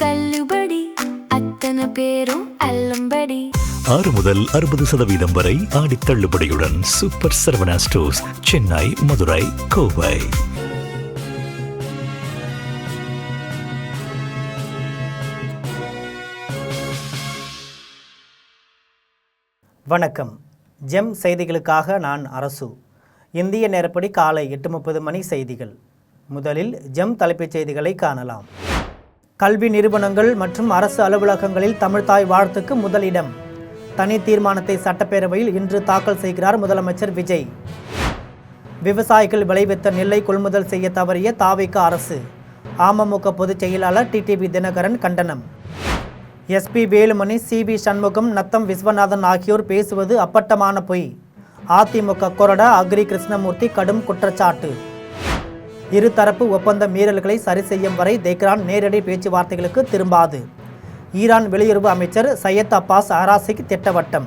தள்ளுபடி அத்தனை பேரும் அல்லம்படி 6 முதல் 60% வரை ஆடி தள்ளுபடியுடன் சூப்பர் சரவணா ஸ்டோர்ஸ், சென்னை, மதுரை, கோவை. வணக்கம். ஜெம் செய்திகளுக்காக நான் அரசு. இந்திய நேரப்படி காலை 8:30 மணி செய்திகள். முதலில் ஜெம் தலைப்புச் செய்திகளை காணலாம். கல்வி நிறுவனங்கள் மற்றும் அரசு அலுவலகங்களில் தமிழ்தாய் வாழ்த்துக்கு முதலிடம். தனி தீர்மானத்தை சட்டப்பேரவையில் இன்று தாக்கல் செய்கிறார் முதலமைச்சர் விஜய். விவசாயிகள் விளைவித்த நெல்லை கொள்முதல் செய்ய தவறிய தாவேகா அரசு. அமமுக பொதுச் செயலாளர் டிடிவி தினகரன் கண்டனம். எஸ்பி வேலுமணி, சிவி சண்முகம், நத்தம் விஸ்வநாதன் ஆகியோர் பேசுவது அப்பட்டமான பொய். அதிமுக கொறடா அக்ரி கிருஷ்ணமூர்த்தி கடும் குற்றச்சாட்டு. இருதரப்பு ஒப்பந்த மீறல்களை சரி செய்யும் வரை தெஹ்ரான் நேரடி பேச்சுவார்த்தைகளுக்கு திரும்பாது. ஈரான் வெளியுறவு அமைச்சர் சையத் அப்பாஸ் அராசிக்கு திட்டவட்டம்.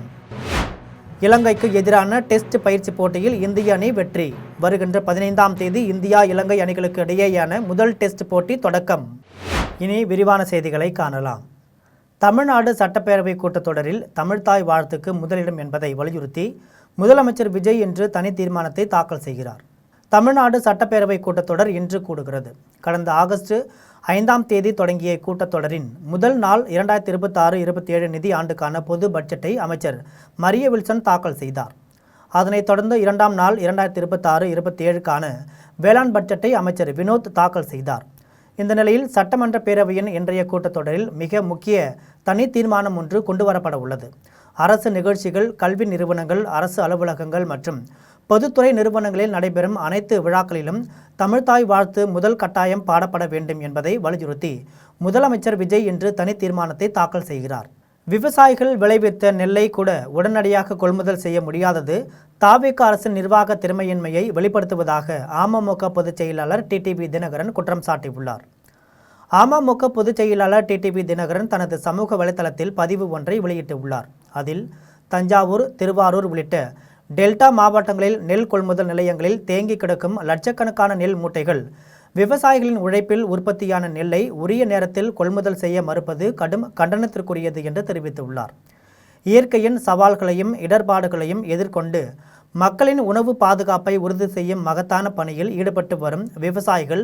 இலங்கைக்கு எதிரான டெஸ்ட் பயிற்சி போட்டியில் இந்திய அணி வெற்றி. வருகின்ற 15ஆம் தேதி இந்தியா இலங்கை அணிகளுக்கு இடையேயான முதல் டெஸ்ட் போட்டி தொடக்கம். இனி விரிவான செய்திகளை காணலாம். தமிழ்நாடு சட்டப்பேரவை கூட்டத்தொடரில் தமிழ்தாய் வாழ்த்துக்கு முதலிடம் என்பதை வலியுறுத்தி முதலமைச்சர் விஜய் இன்று தனி தீர்மானத்தை தாக்கல் செய்கிறார். தமிழ்நாடு சட்டப்பேரவை கூட்டத்தொடர் இன்று கூடுகிறது. கடந்த ஆகஸ்ட் 5ஆம் தேதி தொடங்கிய கூட்டத்தொடரின் முதல் நாள் 2026-27 நிதி ஆண்டுக்கான பொது பட்ஜெட்டை அமைச்சர் மரிய வில்சன் தாக்கல் செய்தார். அதனைத் தொடர்ந்து 2ஆம் நாள் 2026-27க்கான வேளாண் பட்ஜெட்டை அமைச்சர் வினோத் தாக்கல் செய்தார். இந்த நிலையில் சட்டமன்ற பேரவையின் இன்றைய கூட்டத்தொடரில் மிக முக்கிய தனி தீர்மானம் ஒன்று கொண்டுவரப்பட உள்ளது. அரசு நிகழ்ச்சிகள், கல்வி நிறுவனங்கள், அரசு அலுவலகங்கள் மற்றும் பொதுத்துறை நிறுவனங்களில் நடைபெறும் அனைத்து விழாக்களிலும் தமிழ்தாய் வாழ்த்து முதல் கட்டாயம் பாடப்பட வேண்டும் என்பதை வலியுறுத்தி முதலமைச்சர் விஜய் இன்று தனி தீர்மானத்தை தாக்கல் செய்கிறார். விவசாயிகள் விளைவித்த நெல்லை கூட உடனடியாக கொள்முதல் செய்ய முடியாதது தாவேகா அரசின் நிர்வாக திறமையின்மையை வெளிப்படுத்துவதாக அமமுக பொதுச் செயலாளர் டிடிவி தினகரன் குற்றம் சாட்டியுள்ளார். அமமுக பொதுச் செயலாளர் டிடிவி தினகரன் தனது சமூக வலைதளத்தில் பதிவு ஒன்றை வெளியிட்டுள்ளார். அதில் தஞ்சாவூர், திருவாரூர் உள்ளிட்ட டெல்டா மாவட்டங்களில் நெல் கொள்முதல் நிலையங்களில் தேங்கி கிடக்கும் லட்சக்கணக்கான நெல் மூட்டைகள், விவசாயிகளின் உழைப்பில் உற்பத்தியான நெல்லை உரிய நேரத்தில் கொள்முதல் செய்ய மறுப்பது கடும் கண்டனத்திற்குரியது என்று தெரிவித்துள்ளார். இயற்கையின் சவால்களையும் இடர்பாடுகளையும் எதிர்கொண்டு மக்களின் உணவு பாதுகாப்பை உறுதி செய்யும் மகத்தான பணியில் ஈடுபட்டு வரும் விவசாயிகள்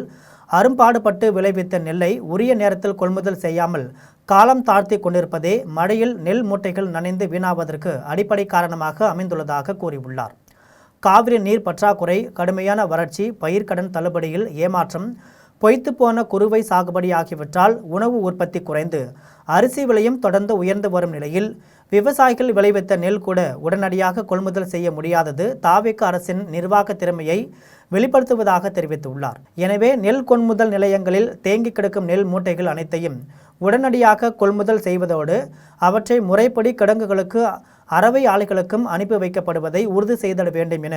அரும்பாடுபட்டு விளைவித்த நெல்லை உரிய நேரத்தில் கொள்முதல் செய்யாமல் காலம் தாழ்த்தி கொண்டிருப்பதே மழையில் நெல் மூட்டைகள் நனைந்து வீணாவதற்கு அடிப்படை காரணமாக அமைந்துள்ளதாக கூறியுள்ளார். காவிரி நீர் பற்றாக்குறை, கடுமையான வறட்சி, பயிர்க்கடன் தள்ளுபடியில் ஏமாற்றம், பொய்த்துப்போன குறுவை சாகுபடி ஆகியவற்றால் உணவு உற்பத்தி குறைந்து அரிசி விலையும் தொடர்ந்து உயர்ந்து வரும் நிலையில் விவசாயிகள் விளைவித்த நெல் கூட உடனடியாக கொள்முதல் செய்ய முடியாதது தாவேகா அரசின் நிர்வாக திறமையை வெளிப்படுத்துவதாக தெரிவித்துள்ளார். எனவே நெல் கொள்முதல் நிலையங்களில் தேங்கி கிடக்கும் நெல் மூட்டைகள் அனைத்தையும் உடனடியாக கொள்முதல் செய்வதோடு அவற்றை முறைப்படி கிடங்குகளுக்கு அரவை ஆலைகளுக்கும் அனுப்பி வைக்கப்படுவதை உறுதி செய்திட வேண்டும் என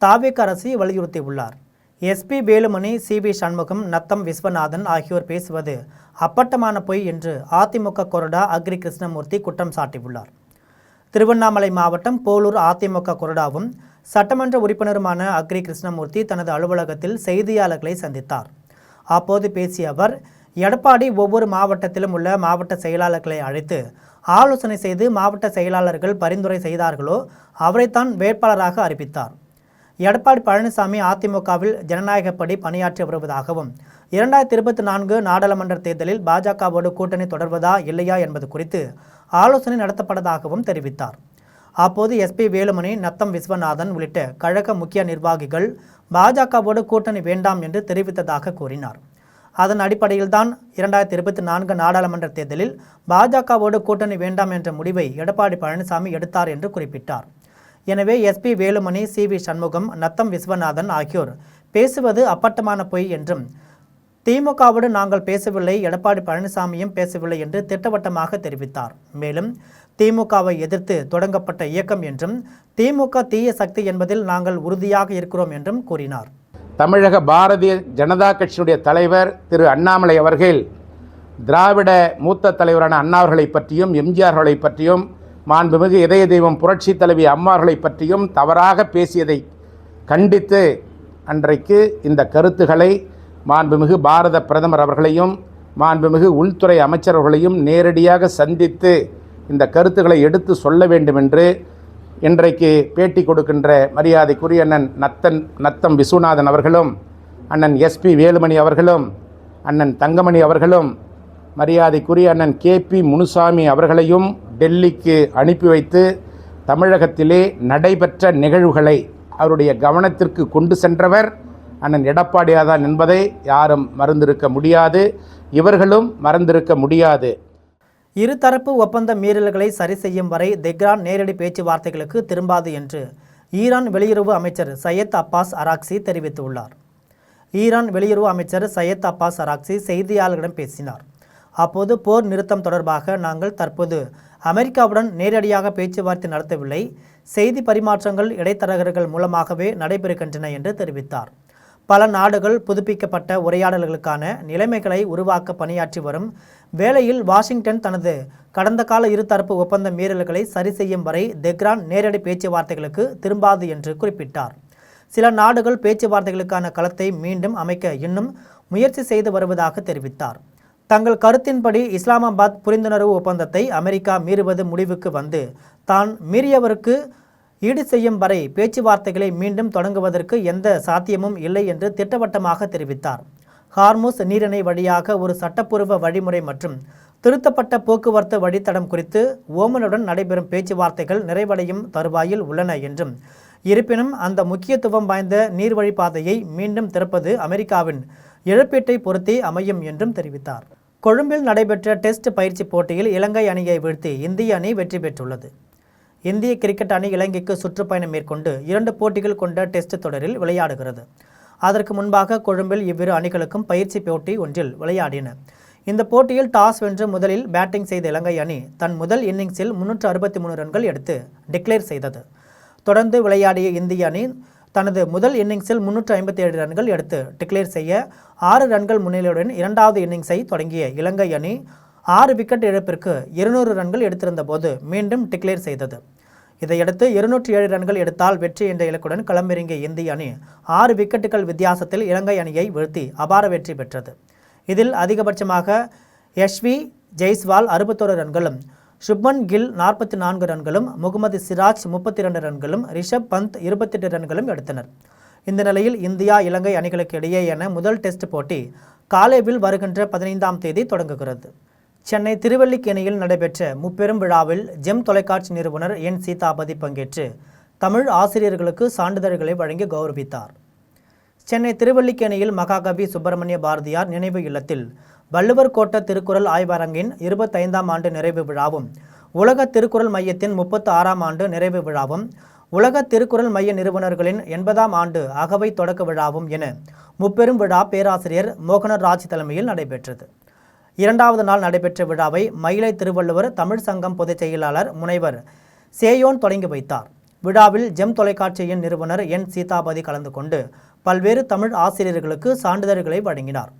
தாவேகா அரசு வலியுறுத்தியுள்ளார். எஸ்பி வேலுமணி, சிவி சண்முகம், நத்தம் விஸ்வநாதன் ஆகியோர் பேசுவது அப்பட்டமான பொய் என்று அதிமுக கொறடா அக்ரி கிருஷ்ணமூர்த்தி குற்றம் சாட்டியுள்ளார். திருவண்ணாமலை மாவட்டம் போலூர் அதிமுக கொறடாவும் சட்டமன்ற உறுப்பினருமான அக்ரி கிருஷ்ணமூர்த்தி தனது அலுவலகத்தில் செய்தியாளர்களை சந்தித்தார். அப்போது பேசிய அவர், எடப்பாடி ஒவ்வொரு மாவட்டத்திலும் உள்ள மாவட்ட செயலாளர்களை அழைத்து ஆலோசனை செய்து மாவட்ட செயலாளர்கள் பரிந்துரை செய்தார்களோ அவரைத்தான் வேட்பாளராக அறிவித்தார். எடப்பாடி பழனிசாமி அதிமுகவில் ஜனநாயகப்படி பணியாற்றி வருவதாகவும் 2024 நாடாளுமன்ற தேர்தலில் பாஜகவோடு கூட்டணி தொடர்வதா இல்லையா என்பது குறித்து ஆலோசனை நடத்தப்பட்டதாகவும் தெரிவித்தார். அப்போது எஸ்பி வேலுமணி, நத்தம் விஸ்வநாதன் உள்ளிட்ட கழக முக்கிய நிர்வாகிகள் பாஜகவோடு கூட்டணி வேண்டாம் என்று தெரிவித்ததாக கூறினார். அதன் அடிப்படையில்தான் 2024 நாடாளுமன்ற தேர்தலில் பாஜகவோடு கூட்டணி வேண்டாம் என்ற முடிவை எடப்பாடி பழனிசாமி எடுத்தார் என்று குறிப்பிட்டார். எனவே எஸ்பி வேலுமணி, சிவி சண்முகம், நத்தம் விஸ்வநாதன் ஆகியோர் பேசுவது அப்பட்டமான பொய் என்றும் திமுகவோடு நாங்கள் பேசவில்லை, எடப்பாடி பழனிசாமியும் பேசவில்லை என்று திட்டவட்டமாக தெரிவித்தார். மேலும் திமுகவை எதிர்த்து தொடங்கப்பட்ட இயக்கம் என்றும் திமுக தீய சக்தி என்பதில் நாங்கள் உறுதியாக இருக்கிறோம் என்றும் கூறினார். தமிழக பாரதிய ஜனதா கட்சியுடைய தலைவர் திரு அண்ணாமலை அவர்கள் திராவிட மூத்த தலைவரான அண்ணாவர்களை பற்றியும் எம்ஜிஆர்களை பற்றியும் மாண்புமிகு இதய தெய்வம் புரட்சி தலைவி அம்மாவர்களை பற்றியும் தவறாக பேசியதை கண்டித்து அன்றைக்கு இந்த கருத்துக்களை மாண்புமிகு பாரத பிரதமர் அவர்களையும் மாண்புமிகு உள்துறை அமைச்சர்களையும் நேரடியாக சந்தித்து இந்த கருத்துக்களை எடுத்து சொல்ல வேண்டும் என்று இன்றைக்கு பேட்டி கொடுக்கின்ற மரியாதைக்குரிய அண்ணன் நத்தம் விஸ்வநாதன் அவர்களும், அண்ணன் எஸ்பி வேலுமணி அவர்களும், அண்ணன் தங்கமணி அவர்களும், மரியாதைக்குரிய அண்ணன் கேபி முனுசாமி அவர்களையும் டெல்லிக்கு அனுப்பி வைத்து தமிழகத்திலே நடைபெற்ற நிகழ்வுகளை அவருடைய கவனத்திற்கு கொண்டு சென்றவர் அண்ணன் எடப்பாடியார் தான் என்பதை யாரும் மறந்திருக்க முடியாது, இவர்களும் மறந்திருக்க முடியாது. இருதரப்பு ஒப்பந்த மீறல்களை சரி செய்யும் வரை தெஹ்ரான் நேரடி பேச்சுவார்த்தைகளுக்கு திரும்பாது என்று ஈரான் வெளியுறவு அமைச்சர் சையத் அப்பாஸ் அராக்சி தெரிவித்துள்ளார். ஈரான் வெளியுறவு அமைச்சர் சையத் அப்பாஸ் அராக்சி செய்தியாளர்களிடம் பேசினார். அப்போது போர் நிறுத்தம் தொடர்பாக நாங்கள் தற்போது அமெரிக்காவுடன் நேரடியாக பேச்சுவார்த்தை நடத்தவில்லை, செய்தி பரிமாற்றங்கள் இடைத்தரகர்கள் மூலமாகவே நடைபெறுகின்றன என்று தெரிவித்தார். பல நாடுகள் புதுப்பிக்கப்பட்ட உரையாடல்களுக்கான நிலைமைகளை உருவாக்க பணியாற்றி வரும் வேளையில் வாஷிங்டன் தனது கடந்த கால இருதரப்பு ஒப்பந்த மீறல்களை சரி செய்யும் வரை தெஹ்ரான் நேரடி பேச்சுவார்த்தைகளுக்கு திரும்பாது என்று குறிப்பிட்டார். சில நாடுகள் பேச்சுவார்த்தைகளுக்கான களத்தை மீண்டும் அமைக்க இன்னும் முயற்சி செய்து வருவதாக தெரிவித்தார். தங்கள் கருத்தின்படி இஸ்லாமாபாத் புரிந்துணர்வு ஒப்பந்தத்தை அமெரிக்கா மீறுவது முடிவுக்கு வந்து தான் மீறியவருக்கு ஈடு செய்யும் வரை பேச்சுவார்த்தைகளை மீண்டும் தொடங்குவதற்கு எந்த சாத்தியமும் இல்லை என்று திட்டவட்டமாக தெரிவித்தார். ஹார்முஸ் நீரிணை வழியாக ஒரு சட்டப்பூர்வ வழிமுறை மற்றும் திருத்தப்பட்ட போக்குவரத்து வழித்தடம் குறித்து ஓமனுடன் நடைபெறும் பேச்சுவார்த்தைகள் நிறைவடையும் தருவாயில் உள்ளன என்றும், இருப்பினும் அந்த முக்கியத்துவம் வாய்ந்த நீர்வழிப்பாதையை மீண்டும் திறப்பது அமெரிக்காவின் இழப்பீட்டை பொறுத்தே அமையும் என்றும் தெரிவித்தார். கொழும்பில் நடைபெற்ற டெஸ்ட் பயிற்சி போட்டியில் இலங்கை அணியை வீழ்த்தி இந்திய அணி வெற்றி பெற்றுள்ளது. இந்திய கிரிக்கெட் அணி இலங்கைக்கு சுற்றுப்பயணம் மேற்கொண்டு 2 போட்டிகள் கொண்ட டெஸ்ட் தொடரில் விளையாடுகிறது. அதற்கு முன்பாக கொழும்பில் இவ்விரு அணிகளுக்கும் பயிற்சி போட்டி ஒன்றில் விளையாடின. இந்த போட்டியில் டாஸ் வென்று முதலில் பேட்டிங் செய்த இலங்கை அணி தன் முதல் இன்னிங்ஸில் 363 ரன்கள் எடுத்து டிக்ளேர் செய்தது. தொடர்ந்து விளையாடிய இந்திய அணி தனது முதல் இன்னிங்ஸில் 357 ரன்கள் எடுத்து டிக்ளேர் செய்ய 6 ரன்கள் முன்னிலையுடன் இரண்டாவது இன்னிங்ஸை தொடங்கிய இலங்கை அணி 6 விக்கெட் இழப்பிற்கு 200 ரன்கள் எடுத்திருந்த போது மீண்டும் டிக்ளேர் செய்தது. இதையடுத்து 207 ரன்கள் எடுத்தால் வெற்றி என்ற இலக்குடன் களமிறங்கிய இந்திய அணி 6 விக்கெட்டுகள் வித்தியாசத்தில் இலங்கை அணியை வீழ்த்தி அபார வெற்றி பெற்றது. இதில் அதிகபட்சமாக யஷ்வி ஜெய்ஸ்வால் 61 ரன்களும், சுப்மன் கில் 44 ரன்களும், முகமது சிராஜ் 32 ரன்களும், ரிஷப் பந்த் 28 ரன்களும் எடுத்தனர். இந்த நிலையில் இந்தியா இலங்கை அணிகளுக்கு இடையேயான முதல் டெஸ்ட் போட்டி காலேவில் வருகின்ற 15ஆம் தேதி தொடங்குகிறது. சென்னை திருவல்லிக்கேணியில் நடைபெற்ற முப்பெரும் விழாவில் ஜெம் தொலைக்காட்சி நிறுவனர் என் சீதாபதி பங்கேற்று தமிழ் ஆசிரியர்களுக்கு சான்றிதழ்களை வழங்கி கௌரவித்தார். சென்னை திருவல்லிக்கேணியில் மகாகவி சுப்பிரமணிய பாரதியார் நினைவு இல்லத்தில் வள்ளுவர் கோட்ட திருக்குறள் ஆய்வரங்கின் 25ஆம் ஆண்டு நிறைவு விழாவும், உலக திருக்குறள் மையத்தின் 36ஆம் ஆண்டு நிறைவு விழாவும், உலக திருக்குறள் மைய நிறுவனர்களின் 80ஆம் ஆண்டு அகவை தொடக்க விழாவும் என முப்பெரும் விழா பேராசிரியர் மோகனராஜ் தலைமையில் நடைபெற்றது. 2வது நாள் நடைபெற்ற விழாவை மயிலை திருவள்ளுவர் தமிழ் சங்கம் பொதுச் செயலாளர் முனைவர் சேயோன் தொடங்கி வைத்தார். விழாவில் ஜெம் தொலைக்காட்சியின் நிறுவனர் என் சீதாபதி கலந்து கொண்டு பல்வேறு தமிழ் ஆசிரியர்களுக்கு சான்றிதழ்களை வழங்கினார்.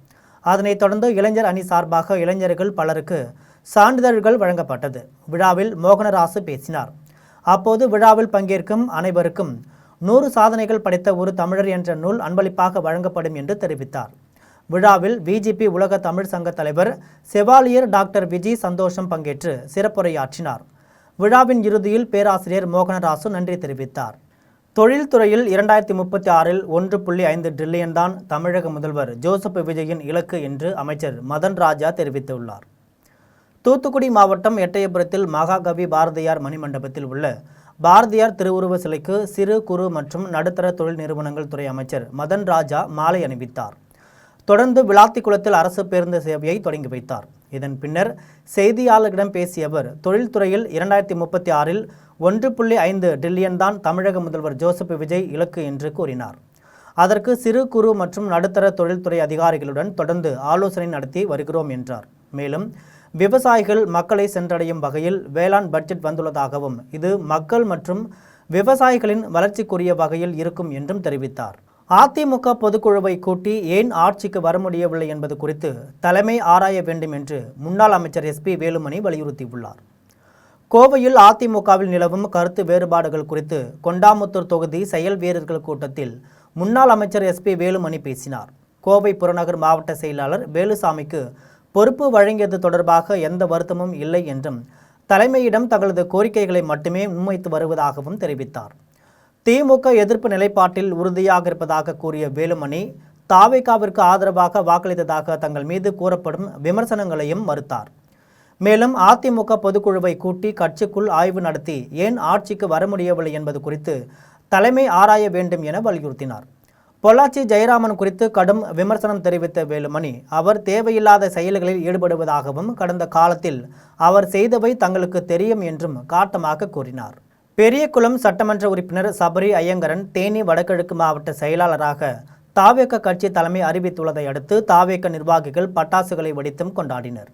அதனைத் தொடர்ந்து இளைஞர் அணி சார்பாக இளைஞர்கள் பலருக்கு சான்றிதழ்கள் வழங்கப்பட்டது. விழாவில் மோகனராசு பேசினார். அப்போது விழாவில் பங்கேற்கும் அனைவருக்கும் 100 சாதனைகள் படைத்த ஒரு தமிழர் என்ற நூல் அன்பளிப்பாக வழங்கப்படும் என்று தெரிவித்தார். விழாவில் பிஜேபி உலக தமிழ் சங்க தலைவர் செவாலியர் டாக்டர் விஜய் சந்தோஷம் பங்கேற்று சிறப்புரையாற்றினார். விழாவின் இறுதியில் பேராசிரியர் மோகனராசு நன்றி தெரிவித்தார். தொழில்துறையில் 2036இல் 1.5 டிரில்லியன் தான் தமிழக முதல்வர் ஜோசப் விஜயின் இலக்கு என்று அமைச்சர் மதன் ராஜா தெரிவித்துள்ளார். தூத்துக்குடி மாவட்டம் எட்டயபுரத்தில் மகாகவி பாரதியார் மணிமண்டபத்தில் உள்ள பாரதியார் திருவுருவ சிலைக்கு சிறு குறு மற்றும் நடுத்தர தொழில் நிறுவனங்கள் துறை அமைச்சர் மதன் ராஜா மாலை அணிவித்தார். தொடர்ந்து விளாத்திக்குளத்தில் அரசு பேருந்து சேவையை தொடங்கி வைத்தார். இதன் பின்னர் செய்தியாளர்களிடம் பேசிய அவர், தொழில்துறையில் 2036இல் 1.5 டிரில்லியன் தான் தமிழக முதல்வர் ஜோசப் விஜய் இலக்கு என்று கூறினார். அதற்கு சிறு குறு மற்றும் நடுத்தர தொழில்துறை அதிகாரிகளுடன் தொடர்ந்து ஆலோசனை நடத்தி வருகிறோம் என்றார். மேலும் விவசாயிகள் மக்களை சென்றடையும் வகையில் வேளாண் பட்ஜெட் வந்துள்ளதாகவும், இது மக்கள் மற்றும் விவசாயிகளின் வளர்ச்சிக்குரிய வகையில் இருக்கும் என்றும் தெரிவித்தார். அதிமுக பொதுக்குழுவை கூட்டி ஏன் ஆட்சிக்கு வர முடியவில்லை என்பது குறித்து தலைமை ஆராய வேண்டும் என்று முன்னாள் அமைச்சர் எஸ்பி வேலுமணி வலியுறுத்தியுள்ளார். கோவையில் அதிமுகவில் நிலவும் கருத்து வேறுபாடுகள் குறித்து கொண்டாமுத்தூர் தொகுதி செயல் வீரர்கள் கூட்டத்தில் முன்னாள் அமைச்சர் எஸ்பி வேலுமணி பேசினார். கோவை புறநகர் மாவட்ட செயலாளர் வேலுசாமிக்கு பொறுப்பு வழங்கியது தொடர்பாக எந்த வருத்தமும் இல்லை என்றும் தலைமையிடம் தங்களது கோரிக்கைகளை மட்டுமே முன்வைத்து வருவதாகவும் தெரிவித்தார். திமுக எதிர்ப்பு நிலைப்பாட்டில் உறுதியாக இருப்பதாக கூறிய வேலுமணி தாவேகாவிற்கு ஆதரவாக வாக்களித்ததாக தங்கள் மீது கூறப்படும் விமர்சனங்களையும் மறுத்தார். மேலும் அதிமுக பொதுக்குழுவை கூட்டி கட்சிக்குள் ஆய்வு நடத்தி ஏன் ஆட்சிக்கு வர முடியவில்லை என்பது குறித்து தலைமை ஆராய வேண்டும் என வலியுறுத்தினார். பொள்ளாச்சி ஜெயராமன் குறித்து கடும் விமர்சனம் தெரிவித்த வேலுமணி அவர் தேவையில்லாத செயல்களில் ஈடுபடுவதாகவும் கடந்த காலத்தில் அவர் செய்தவை தங்களுக்கு தெரியும் என்றும் காட்டமாக கூறினார். பெரியகுளம் சட்டமன்ற உறுப்பினர் சபரி ஐயங்கரன் தேனி வடகிழக்கு மாவட்ட செயலாளராக தாவேக கட்சி தலைமை அறிவித்துள்ளதை அடுத்து தாவேக நிர்வாகிகள் பட்டாசுகளை வெடித்தும் கொண்டாடினர்.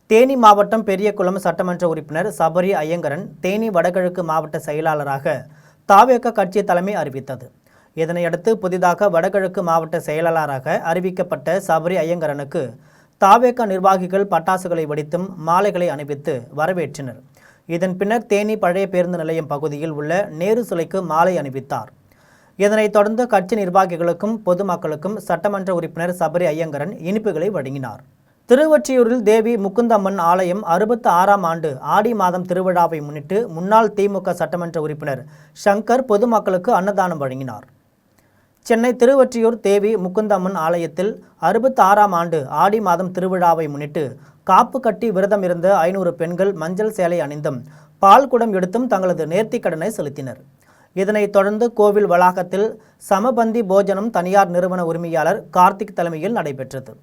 தேனி மாவட்டம் பெரியகுளம் சட்டமன்ற உறுப்பினர் சபரி ஐயங்கரன் தேனி வடகிழக்கு மாவட்ட செயலாளராக தாவேக கட்சி தலைமை அறிவித்தது. இதனையடுத்து புதிதாக வடகிழக்கு மாவட்ட செயலாளராக அறிவிக்கப்பட்ட சபரி ஐயங்கரனுக்கு தாவேக நிர்வாகிகள் பட்டாசுகளை வெடித்தும் மாலைகளை அணிவித்து வரவேற்றனர். இதன் பின்னர் தேனி பழைய பேருந்து நிலையம் பகுதியில் உள்ள நேரு சிலைக்கு மாலை அணிவித்தார். இதனைத் தொடர்ந்து கட்சி நிர்வாகிகளுக்கும் பொதுமக்களுக்கும் சட்டமன்ற உறுப்பினர் சபரி ஐயங்கரன் இனிப்புகளை வழங்கினார். திருவொற்றியூரில் தேவி முகுந்தம்மன் ஆலயம் 66ஆம் ஆண்டு ஆடி மாதம் திருவிழாவை முன்னிட்டு முன்னாள் திமுக சட்டமன்ற உறுப்பினர் சங்கர் பொதுமக்களுக்கு அன்னதானம் வழங்கினார். சென்னை திருவொற்றியூர் தேவி முகுந்தம்மன் ஆலயத்தில் 66ஆம் ஆண்டு ஆடி மாதம் திருவிழாவை முன்னிட்டு காப்பு கட்டி விரதம் இருந்த 500 பெண்கள் மஞ்சள் சேலை அணிந்தும் பால் குடம் எடுத்தும் தங்களது நேர்த்திக்கடனை செலுத்தினர். இதனைத் தொடர்ந்து கோவில் வளாகத்தில் சமபந்தி போஜனம் தனியார் நிறுவன உரிமையாளர் கார்த்திக் தலைமையில் நடைபெற்றது.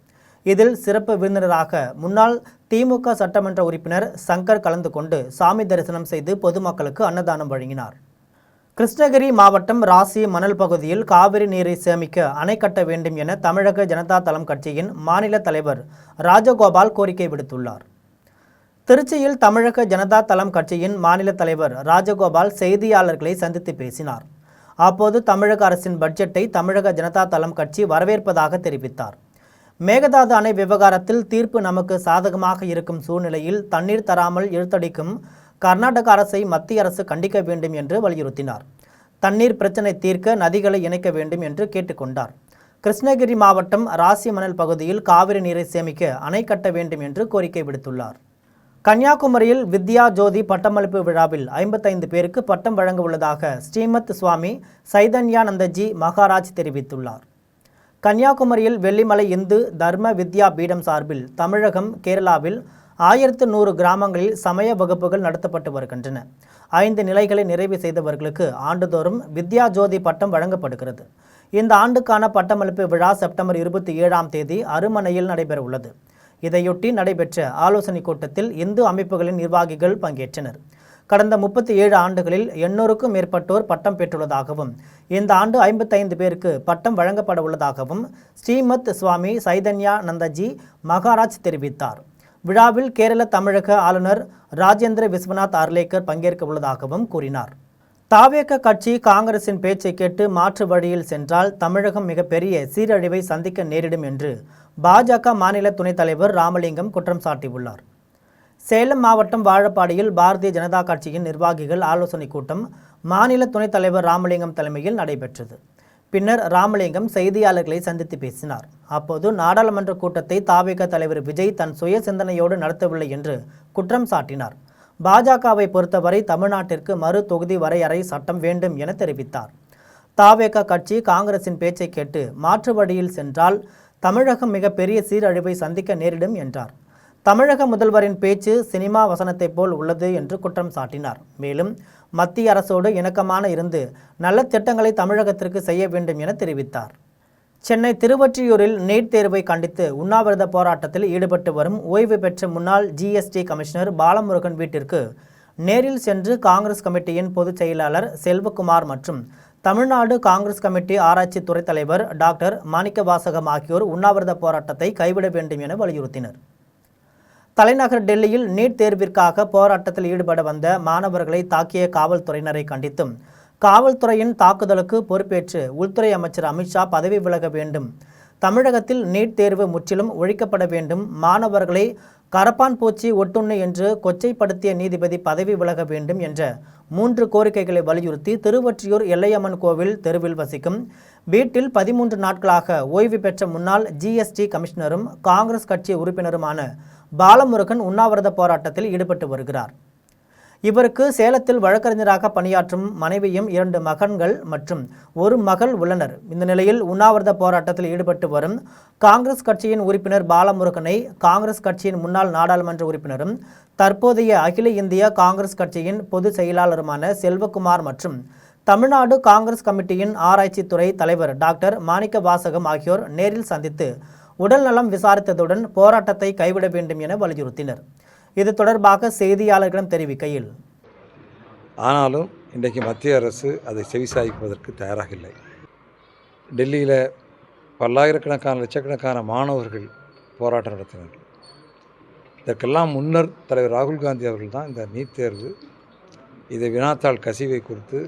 இதில் சிறப்பு விருந்தினராக முன்னாள் திமுக சட்டமன்ற உறுப்பினர் சங்கர் கலந்து கொண்டு சாமி தரிசனம் செய்து பொதுமக்களுக்கு அன்னதானம் வழங்கினார். கிருஷ்ணகிரி மாவட்டம் ராசி மணல் பகுதியில் காவிரி நீரை சேமிக்க அணை கட்ட வேண்டும் என தமிழக ஜனதா தளம் கட்சியின் மாநில தலைவர் ராஜகோபால் கோரிக்கை விடுத்துள்ளார். திருச்சியில் தமிழக ஜனதா தளம் கட்சியின் மாநில தலைவர் ராஜகோபால் செய்தியாளர்களை சந்தித்து பேசினார். அப்போது தமிழக அரசின் பட்ஜெட்டை தமிழக ஜனதா தளம் கட்சி வரவேற்பதாக தெரிவித்தார். மேகதாது அணை விவகாரத்தில் தீர்ப்பு நமக்கு சாதகமாக இருக்கும் சூழ்நிலையில் தண்ணீர் தராமல் இழுத்தடிக்கும் கர்நாடக அரசை மத்திய அரசு கண்டிக்க வேண்டும் என்று வலியுறுத்தினார். தண்ணீர் பிரச்சினை தீர்க்க நதிகளை இணைக்க வேண்டும் என்று கேட்டுக்கொண்டார். கிருஷ்ணகிரி மாவட்டம் ராசி மணல் பகுதியில் காவிரி நீரை சேமிக்க அணை கட்ட வேண்டும் என்று கோரிக்கை விடுத்துள்ளார். கன்னியாகுமரியில் வித்யா ஜோதி பட்டமளிப்பு விழாவில் 55 பேருக்கு பட்டம் வழங்க உள்ளதாக ஸ்ரீமத் சுவாமி சைதன்யானந்தஜி மகாராஜ் தெரிவித்துள்ளார். கன்னியாகுமரியில் வெள்ளிமலை இந்து தர்ம வித்யா பீடம் சார்பில் தமிழகம் கேரளாவில் 1100 கிராமங்களில் சமய வகுப்புகள் நடத்தப்பட்டு வருகின்றன. 5 நிலைகளை நிறைவு செய்தவர்களுக்கு ஆண்டுதோறும் வித்யா ஜோதி பட்டம் வழங்கப்படுகிறது. இந்த ஆண்டுக்கான பட்டமளிப்பு விழா செப்டம்பர் 27ஆம் தேதி அருமனையில் நடைபெற உள்ளது. இதையொட்டி நடைபெற்ற ஆலோசனைக் கூட்டத்தில் இந்து அமைப்புகளின் நிர்வாகிகள் பங்கேற்றனர். கடந்த 37 ஆண்டுகளில் 800க்கும் மேற்பட்டோர் பட்டம் பெற்றுள்ளதாகவும் இந்த ஆண்டு 55 பேருக்கு பட்டம் வழங்கப்பட உள்ளதாகவும் ஸ்ரீமத் சுவாமி சைதன்யானந்தஜி மகாராஜ் தெரிவித்தார். விழாவில் கேரள தமிழக ஆளுநர் ராஜேந்திர விஸ்வநாத் அர்லேக்கர் பங்கேற்க உள்ளதாகவும் கூறினார். தாவேக கட்சி காங்கிரசின் பேச்சை கேட்டு மாற்று வழியில் சென்றால் தமிழகம் மிகப்பெரிய சீரழிவை சந்திக்க நேரிடும் என்று பாஜக மாநில துணைத் தலைவர் ராமலிங்கம் குற்றம் சாட்டியுள்ளார். சேலம் மாவட்டம் வாழப்பாடியில் பாரதிய ஜனதா கட்சியின் நிர்வாகிகள் ஆலோசனைக் கூட்டம் மாநில துணைத் தலைவர் ராமலிங்கம் தலைமையில் நடைபெற்றது. பின்னர் ராமலிங்கம் செய்தியாளர்களை சந்தித்து பேசினார். அப்போது நாடாளுமன்ற கூட்டத்தை தாவேக தலைவர் விஜய் தன் சுய சிந்தனையோடு நடத்தவில்லை என்று குற்றம் சாட்டினார். பாஜகவை பொறுத்தவரை தமிழ்நாட்டிற்கு மறு தொகுதி வரையறை சட்டம் வேண்டும் என தெரிவித்தார். தாவேக கட்சி காங்கிரசின் பேச்சை கேட்டு மாற்று வழியில் சென்றால் தமிழகம் மிகப்பெரிய சீரழிவை சந்திக்க நேரிடும் என்றார். தமிழக முதல்வரின் பேச்சு சினிமா வசனத்தை போல் உள்ளது என்று குற்றம் சாட்டினார். மேலும் மத்திய அரசோடு இணக்கமான இருந்து நல்ல திட்டங்களை தமிழகத்திற்கு செய்ய வேண்டும் என தெரிவித்தார். சென்னை திருவொற்றியூரில் நீட் தேர்வை கண்டித்து உண்ணாவிரத போராட்டத்தில் ஈடுபட்டு வரும் ஓய்வு பெற்ற முன்னாள் ஜிஎஸ்டி கமிஷனர் பாலமுருகன் வீட்டிற்கு நேரில் சென்று காங்கிரஸ் கமிட்டியின் பொதுச் செயலாளர் செல்வகுமார் மற்றும் தமிழ்நாடு காங்கிரஸ் கமிட்டி ஆராய்ச்சி துறை தலைவர் டாக்டர் மாணிக்கவாசகம் ஆகியோர் உண்ணாவிரத போராட்டத்தை கைவிட வேண்டும் என வலியுறுத்தினர். தலைநகர் டெல்லியில் நீட் தேர்விற்காக போராட்டத்தில் ஈடுபட வந்த மாணவர்களை தாக்கிய காவல்துறையினரை கண்டித்தும் காவல்துறையின் தாக்குதலுக்கு பொறுப்பேற்று உள்துறை அமைச்சர் அமித்ஷா பதவி விலக வேண்டும், தமிழகத்தில் நீட் தேர்வு முற்றிலும் ஒழிக்கப்பட வேண்டும், மாணவர்களை கரப்பான் பூச்சி ஒட்டுண்ணு என்று கொச்சைப்படுத்திய நீதிபதி பதவி விலக வேண்டும் என்ற 3 கோரிக்கைகளை வலியுறுத்தி திருவொற்றியூர் எல்லையம்மன் கோவில் தெருவில் வசிக்கும் வீட்டில் 13 நாட்களாக ஓய்வு பெற்ற முன்னாள் ஜிஎஸ்டி கமிஷனரும் காங்கிரஸ் கட்சி உறுப்பினருமான பாலமுருகன் உண்ணாவிரத போராட்டத்தில் ஈடுபட்டு வருகிறார். இவருக்கு சேலத்தில் வழக்கறிஞராக பணியாற்றும் மனைவியும் 2 மகன்கள் மற்றும் 1 மகள் உள்ளனர். இந்த நிலையில் உண்ணாவிரத போராட்டத்தில் ஈடுபட்டு வரும் காங்கிரஸ் கட்சியின் உறுப்பினர் பாலமுருகனை காங்கிரஸ் கட்சியின் முன்னாள் நாடாளுமன்ற உறுப்பினரும் தற்போதைய அகில இந்திய காங்கிரஸ் கட்சியின் பொதுச் செயலாளருமான செல்வகுமார் மற்றும் தமிழ்நாடு காங்கிரஸ் கமிட்டியின் ஆராய்ச்சித்துறை தலைவர் டாக்டர் மாணிக்க வாசகம் ஆகியோர் நேரில் சந்தித்து உடல்நலம் விசாரித்ததுடன் போராட்டத்தை கைவிட வேண்டும் என வலியுறுத்தினர். இது தொடர்பாக செய்தியாளர்களிடம் தெரிவிக்கையில், ஆனாலும் இன்றைக்கு மத்திய அரசு அதை செவிசாய்ப்பதற்கு தயாராக இல்லை. டெல்லியில் பல்லாயிரக்கணக்கான லட்சக்கணக்கான மாணவர்கள் போராட்டம் நடத்தினார்கள். இதற்கெல்லாம் முன்னர் தலைவர் ராகுல் காந்தி அவர்கள் தான் இந்த நீட் தேர்வு இதை வினாத்தாள் கசிவை குறித்து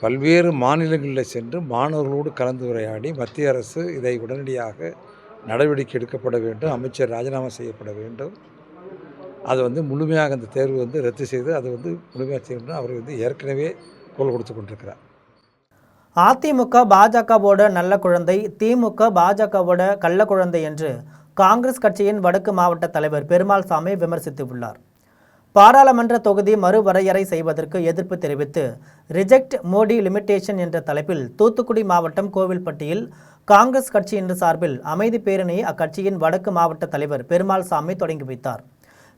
பல்வேறு மாநிலங்களில் சென்று மாணவர்களோடு கலந்துரையாடி மத்திய அரசு இதை உடனடியாக நடவடிக்கை எடுக்கப்பட வேண்டும், அமைச்சர் ராஜினாமா செய்யப்பட வேண்டும், அது முழுமையாக அந்த தேர்வு ரத்து செய்து அது முழுமையாக செய்யணும் அவர் ஏற்கனவே குரல் கொடுத்து கொண்டிருக்கிறார். அதிமுக பாஜகவோட நல்ல குழந்தை, திமுக பாஜகவோட கள்ள குழந்தை என்று காங்கிரஸ் கட்சியின் வடக்கு மாவட்ட தலைவர் பெருமாள் சாமி விமர்சித்துள்ளார். பாராளுமன்ற தொகுதி மறுவரையறை செய்வதற்கு எதிர்ப்பு தெரிவித்து ரிஜெக்ட் மோடி லிமிட்டேஷன் என்ற தலைப்பில் தூத்துக்குடி மாவட்டம் கோவில்பட்டியில் காங்கிரஸ் கட்சியின் சார்பில் அமைதி பேரணியை அக்கட்சியின் வடக்கு மாவட்ட தலைவர் பெருமாள் சாமி தொடங்கி வைத்தார்.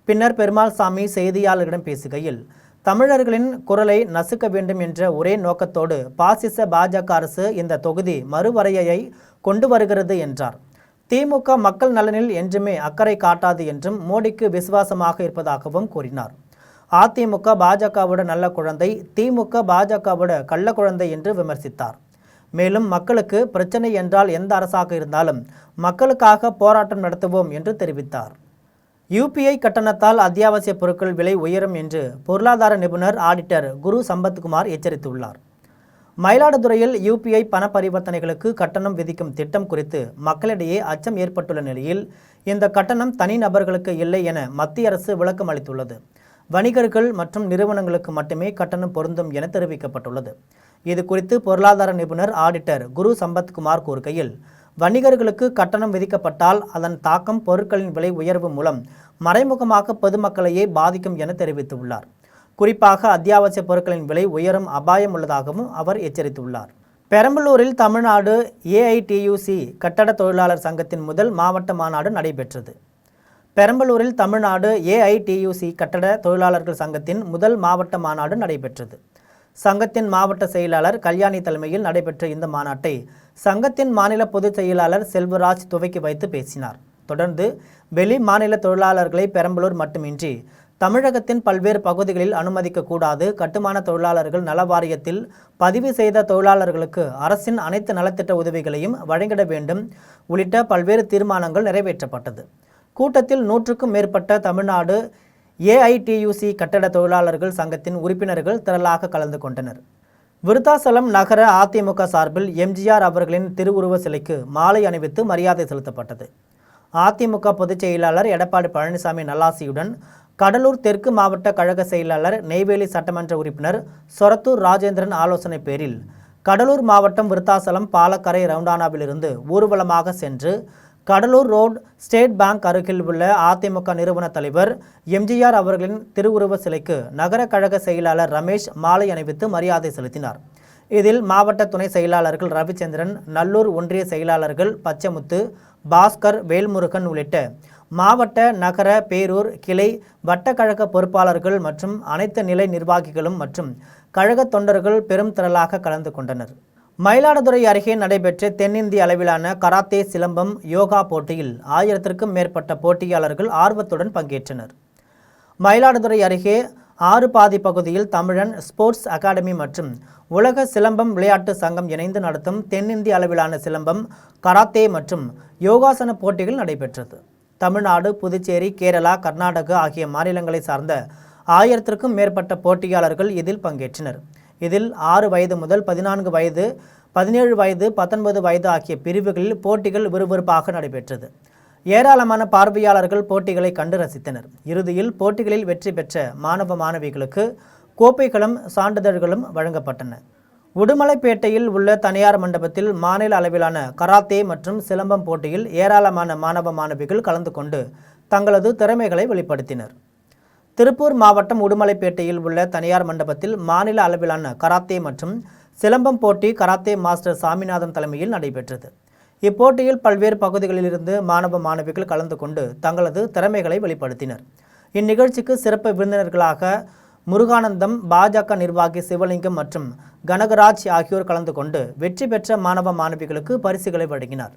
பின்னர் பெருமாள் சாமி செய்தியாளர்களிடம் பேசுகையில், தமிழர்களின் குரலை நசுக்க வேண்டும் என்ற ஒரே நோக்கத்தோடு பாசிச பாஜக அரசு இந்த தொகுதி மறுவரையை கொண்டு வருகிறது என்றார். திமுக மக்கள் நலனில் என்றுமே அக்கறை காட்டாது என்றும் மோடிக்கு விசுவாசமாக இருப்பதாகவும் கூறினார். அதிமுக பாஜகவோட நல்ல குழந்தை, திமுக பாஜகவோட கள்ள குழந்தை என்று விமர்சித்தார். மேலும் மக்களுக்கு பிரச்சனை என்றால் எந்த அரசாக இருந்தாலும் மக்களுக்காக போராட்டம் நடத்துவோம் என்று தெரிவித்தார். யூபிஐ கட்டணத்தால் அத்தியாவசிய பொருட்கள் விலை உயரும் என்று பொருளாதார நிபுணர் ஆடிட்டர் குரு சம்பத்குமார் எச்சரித்துள்ளார். மயிலாடுதுறையில் யூபிஐ பண பரிவர்த்தனைகளுக்கு கட்டணம் விதிக்கும் திட்டம் குறித்து மக்களிடையே அச்சம் ஏற்பட்டுள்ள நிலையில் இந்த கட்டணம் தனிநபர்களுக்கு இல்லை என மத்திய அரசு விளக்கம் அளித்துள்ளது. வணிகர்கள் மற்றும் நிறுவனங்களுக்கு மட்டுமே கட்டணம் பொருந்தும் என தெரிவிக்கப்பட்டுள்ளது. இது குறித்து பொருளாதார நிபுணர் ஆடிட்டர் குரு சம்பத்குமார் கூறுகையில், வணிகர்களுக்கு கட்டணம் விதிக்கப்பட்டால் அதன் தாக்கம் பொருட்களின் விலை உயர்வு மூலம் மறைமுகமாக பொதுமக்களையே பாதிக்கும் என தெரிவித்துள்ளார். குறிப்பாக அத்தியாவசிய பொருட்களின் விலை உயரும் அபாயம் உள்ளதாகவும் அவர் எச்சரித்துள்ளார். பெரம்பலூரில் தமிழ்நாடு ஏஐடியூசி கட்டட தொழிலாளர் சங்கத்தின் முதல் மாவட்ட மாநாடு நடைபெற்றது. பெரம்பலூரில் தமிழ்நாடு ஏஐடியூசி கட்டட தொழிலாளர்கள் சங்கத்தின் முதல் மாவட்ட மாநாடு நடைபெற்றது. சங்கத்தின் மாவட்ட செயலாளர் கல்யாணி தலைமையில் நடைபெற்ற இந்த மாநாட்டை சங்கத்தின் மாநில பொதுச் செயலாளர் செல்வராஜ் துவக்கி வைத்து பேசினார். தொடர்ந்து வெளி மாநில தொழிலாளர்களை பெரம்பலூர் மட்டுமின்றி தமிழகத்தின் பல்வேறு பகுதிகளில் அனுமதிக்கக்கூடாது, கட்டுமான தொழிலாளர்கள் நல வாரியத்தில் பதிவு செய்த தொழிலாளர்களுக்கு அரசின் அனைத்து நலத்திட்ட உதவிகளையும் வழங்கிட வேண்டும் உள்ளிட்ட பல்வேறு தீர்மானங்கள் நிறைவேற்றப்பட்டது. கூட்டத்தில் 100க்கும் மேற்பட்ட தமிழ்நாடு ஏஐடியூசி கட்டட தொழிலாளர்கள் சங்கத்தின் உறுப்பினர்கள் திரளாக கலந்து கொண்டனர். விருத்தாசலம் நகர அதிமுக சார்பில் எம்ஜிஆர் அவர்களின் திருவுருவ சிலைக்கு மாலை அணிவித்து மரியாதை செலுத்தப்பட்டது. அதிமுக பொதுச் செயலாளர் எடப்பாடி பழனிசாமி நல்லாசியுடன் கடலூர் தெற்கு மாவட்ட கழக செயலாளர் நெய்வேலி சட்டமன்ற உறுப்பினர் சொரத்தூர் ராஜேந்திரன் ஆலோசனை பேரில் கடலூர் மாவட்டம் விருத்தாசலம் பாலக்கரை ரவுண்டானாவிலிருந்து ஊர்வலமாக சென்று கடலூர் ரோடு ஸ்டேட் பேங்க் அருகில் உள்ள அதிமுக நிறுவன தலைவர் எம்ஜிஆர் அவர்களின் திருவுருவ சிலைக்கு நகர கழக செயலாளர் ரமேஷ் மாலை அணிவித்து மரியாதை செலுத்தினார். இதில் மாவட்ட துணை செயலாளர்கள் ரவிச்சந்திரன், நல்லூர் ஒன்றிய செயலாளர்கள் பச்சமுத்து, பாஸ்கர், வேல்முருகன் உள்ளிட்ட மாவட்ட, நகர, பேரூர், கிளை, வட்டக்கழக பொறுப்பாளர்கள் மற்றும் அனைத்து நிலை நிர்வாகிகளும் மற்றும் கழக தொண்டர்கள் பெரும் திரளாக கலந்து கொண்டனர். மயிலாடுதுறை அருகே நடைபெற்ற தென்னிந்திய அளவிலான கராத்தே, சிலம்பம், யோகா போட்டியில் 1000க்கும் மேற்பட்ட போட்டியாளர்கள் ஆர்வத்துடன் பங்கேற்றனர். மயிலாடுதுறை அருகே ஆறுபாதி பகுதியில் தமிழன் ஸ்போர்ட்ஸ் அகாடமி மற்றும் உலக சிலம்பம் விளையாட்டு சங்கம் இணைந்து நடத்தும் தென்னிந்திய அளவிலான சிலம்பம், கராத்தே மற்றும் யோகாசன போட்டிகள் நடைபெற்றது. தமிழ்நாடு, புதுச்சேரி, கேரளா, கர்நாடகா ஆகிய மாநிலங்களை சார்ந்த 1000க்கும் மேற்பட்ட போட்டியாளர்கள் இதில் பங்கேற்றனர். இதில் 6 வயது முதல் 14 வயது, 17 வயது, 19 வயது ஆகிய பிரிவுகளில் போட்டிகள் விறுவிறுப்பாக நடைபெற்றது. ஏராளமான பார்வையாளர்கள் போட்டிகளை கண்டு ரசித்தனர். இறுதியில் போட்டிகளில் வெற்றி பெற்ற மாணவ மாணவிகளுக்கு கோப்பைகளும் சான்றிதழ்களும் வழங்கப்பட்டன. உடுமலைப்பேட்டையில் உள்ள தனியார் மண்டபத்தில் மாநில அளவிலான கராத்தே மற்றும் சிலம்பம் போட்டியில் ஏராளமான மாணவ மாணவிகள் கலந்து கொண்டு தங்களது திறமைகளை வெளிப்படுத்தினர். திருப்பூர் மாவட்டம் உடுமலைப்பேட்டையில் உள்ள தனியார் மண்டபத்தில் மாநில அளவிலான கராத்தே மற்றும் சிலம்பம் போட்டி கராத்தே மாஸ்டர் சாமிநாதன் தலைமையில் நடைபெற்றது. இப்போட்டியில் பல்வேறு பகுதிகளிலிருந்து மாணவ மாணவிகள் கலந்து கொண்டு தங்களது திறமைகளை வெளிப்படுத்தினர். இந்நிகழ்ச்சிக்கு சிறப்பு விருந்தினர்களாக முருகானந்தம், பாஜக நிர்வாகி சிவலிங்கம் மற்றும் கனகராஜ் ஆகியோர் கலந்து கொண்டு வெற்றி பெற்ற மாணவ மாணவிகளுக்கு பரிசுகளை வழங்கினார்.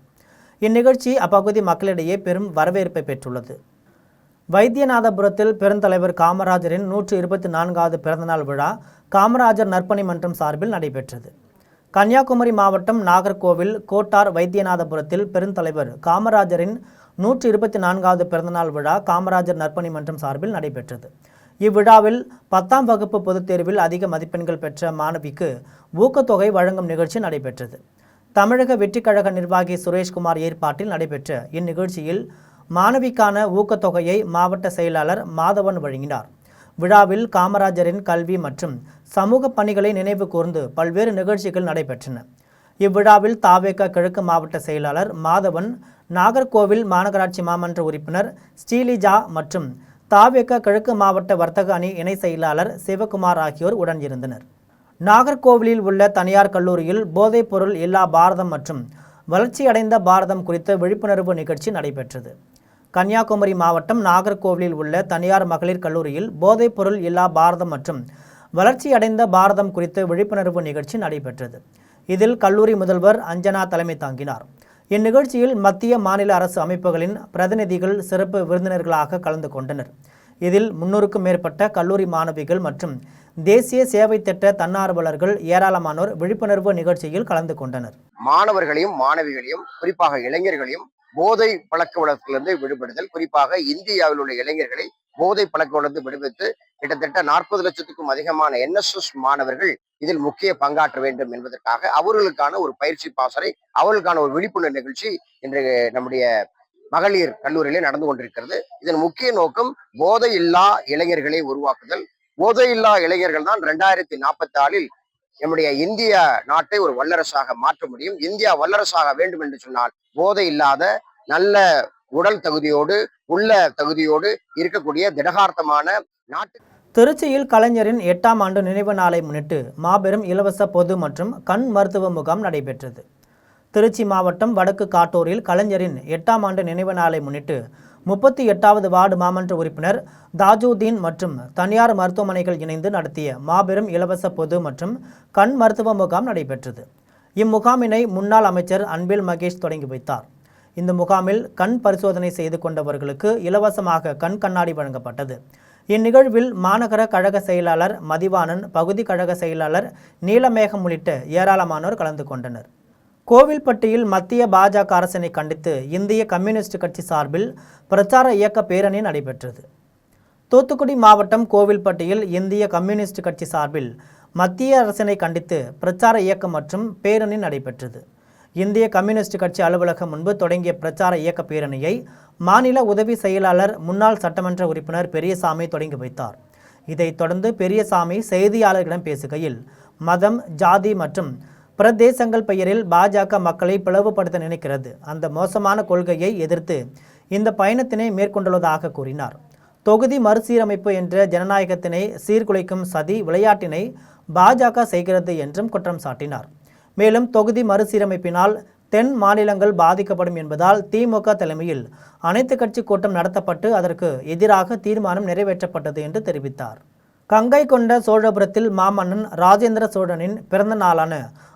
இந்நிகழ்ச்சி அப்பகுதி மக்களிடையே பெரும் வரவேற்பை பெற்றுள்ளது. வைத்தியநாதபுரத்தில் பெருந்தலைவர் காமராஜரின் 124வது பிறந்தநாள் விழா காமராஜர் நற்பணி மன்றம் சார்பில் நடைபெற்றது. கன்னியாகுமரி மாவட்டம் நாகர்கோவில் கோட்டார் வைத்தியநாதபுரத்தில் பெருந்தலைவர் காமராஜரின் 124வது பிறந்தநாள் விழா காமராஜர் நற்பணி மன்றம் சார்பில் நடைபெற்றது. இவ்விழாவில் 10ஆம் வகுப்பு பொதுத் தேர்வில் அதிக மதிப்பெண்கள் பெற்ற மாணவிக்கு ஊக்கத்தொகை வழங்கும் நிகழ்ச்சி நடைபெற்றது. தமிழக வெற்றிக் கழக நிர்வாகி சுரேஷ்குமார் ஏற்பாட்டில் நடைபெற்ற இந்நிகழ்ச்சியில் மாணவிக்கான ஊக்கத்தொகையை மாவட்ட செயலாளர் மாதவன் வழங்கினார். விழாவில் காமராஜரின் கல்வி மற்றும் சமூக பணிகளை நினைவு கூர்ந்து பல்வேறு நிகழ்ச்சிகள் நடைபெற்றன. இவ்விழாவில் தாவேக கிழக்கு மாவட்ட செயலாளர் மாதவன், நாகர்கோவில் மாநகராட்சி மாமன்ற உறுப்பினர் ஸ்ரீலிஜா மற்றும் தாவேக கிழக்கு மாவட்ட வர்த்தக அணி இணை செயலாளர் சிவகுமார் ஆகியோர் உடன் இருந்தனர். நாகர்கோவிலில் உள்ள தனியார் கல்லூரியில் போதைப் பொருள் இல்லா பாரதம் மற்றும் வளர்ச்சியடைந்த பாரதம் குறித்த விழிப்புணர்வு நிகழ்ச்சி நடைபெற்றது. கன்னியாகுமரி மாவட்டம் நாகர்கோவிலில் உள்ள தனியார் மகளிர் கல்லூரியில் போதைப் பொருள் இல்லா பாரதம் மற்றும் வளர்ச்சியடைந்த பாரதம் குறித்த விழிப்புணர்வு நிகழ்ச்சி நடைபெற்றது. இதில் கல்லூரி முதல்வர் அஞ்சனா தலைமை தாங்கினார். இந்நிகழ்ச்சியில் மத்திய மாநில அரசு அமைப்புகளின் பிரதிநிதிகள் சிறப்பு விருந்தினர்களாக கலந்து கொண்டனர். இதில் 300க்கும் மேற்பட்ட கல்லூரி மாணவிகள் மற்றும் தேசிய சேவை திட்ட தன்னார்வலர்கள் ஏராளமானோர் விழிப்புணர்வு நிகழ்ச்சியில் கலந்து கொண்டனர். மாணவர்களையும் மாணவிகளையும் குறிப்பாக இளைஞர்களையும் போதை பழக்க வழக்கிலிருந்து விடுபடுதல், குறிப்பாக இந்தியாவில் உள்ள இளைஞர்களை போதை பழக்க வழக்கு விடுவித்து கிட்டத்தட்ட 40 லட்சத்துக்கும் அதிகமான NSS மாணவர்கள் இதில் முக்கிய பங்காற்ற வேண்டும் என்பதற்காக அவர்களுக்கான ஒரு பயிற்சி பாசறை, அவர்களுக்கான ஒரு விழிப்புணர்வு நிகழ்ச்சி இன்று நம்முடைய மகளிர் கல்லூரியிலே நடந்து கொண்டிருக்கிறது. இதன் முக்கிய நோக்கம் போதை இல்லா இளைஞர்களை உருவாக்குதல். போதை இல்லா இளைஞர்கள் தான் 2044 நம்முடைய இந்திய நாட்டை ஒரு வல்லரசாக மாற்ற முடியும். இந்தியா வல்லரசாக வேண்டும் என்று சொன்னால் போதை இல்லாத நல்ல உடல் தகுதியோடு உள்ள தகுதியோடு இருக்கக்கூடிய திடகார்த்தமான நாட்டு. திருச்சியில் கலைஞரின் 8ஆம் ஆண்டு நினைவு நாளை முன்னிட்டு மாபெரும் இலவச பொது மற்றும் கண் மருத்துவ முகாம் நடைபெற்றது. திருச்சி மாவட்டம் வடக்கு காட்டூரில் கலைஞரின் 8ஆம் ஆண்டு நினைவு நாளை முன்னிட்டு 38வது வார்டு மாமன்ற உறுப்பினர் தாஜுதீன் மற்றும் தனியார் மருத்துவமனைகள் இணைந்து நடத்திய மாபெரும் இலவச பொது மற்றும் கண் மருத்துவ முகாம் நடைபெற்றது. இம்முகாமினை முன்னாள் அமைச்சர் அன்பில் மகேஷ் தொடங்கி வைத்தார். இந்த முகாமில் கண் பரிசோதனை செய்து கொண்டவர்களுக்கு இலவசமாக கண் கண்ணாடி வழங்கப்பட்டது. இந்நிகழ்வில் மாநகர கழக செயலாளர் மதிவாணன், பகுதி கழக செயலாளர் நீலமேகம் உள்ளிட்ட ஏராளமானோர் கலந்து கொண்டனர். கோவில்பட்டியில் மத்திய பாஜக அரசினை கண்டித்து இந்திய கம்யூனிஸ்ட் கட்சி சார்பில் பிரச்சார இயக்க பேரணி நடைபெற்றது. தூத்துக்குடி மாவட்டம் கோவில்பட்டியில் இந்திய கம்யூனிஸ்ட் கட்சி சார்பில் மத்திய அரசினை கண்டித்து பிரச்சார இயக்கம் மற்றும் பேரணி நடைபெற்றது. இந்திய கம்யூனிஸ்ட் கட்சி அலுவலகம் முன்பு தொடங்கிய பிரச்சார இயக்க பேரணியை மாநில உதவி செயலாளர் முன்னாள் சட்டமன்ற உறுப்பினர் பெரியசாமி தொடங்கி வைத்தார். இதைத் தொடர்ந்து பெரியசாமி செய்தியாளர்களிடம் பேசுகையில், மதம், ஜாதி மற்றும் பிரதேசங்கள் பெயரில் பாஜக மக்களை பிளவுபடுத்த நினைக்கிறது. அந்த மோசமான கொள்கையை எதிர்த்து இந்த பயணத்தினை மேற்கொண்டுள்ளதாக கூறினார். தொகுதி மறுசீரமைப்பு என்ற ஜனநாயகத்தினை சீர்குலைக்கும் சதி விளையாட்டினை பாஜக செய்கிறது என்றும் குற்றம் சாட்டினார். மேலும் தொகுதி மறுசீரமைப்பினால் தென் மாநிலங்கள் பாதிக்கப்படும் என்பதால் திமுக தலைமையில் அனைத்து கட்சி கூட்டம் நடத்தப்பட்டு அதற்கு எதிராக தீர்மானம் நிறைவேற்றப்பட்டது என்று தெரிவித்தார். கங்கை கொண்ட சோழபுரத்தில் மாமன்னன் ராஜேந்திர சோழனின் பிறந்த நாளான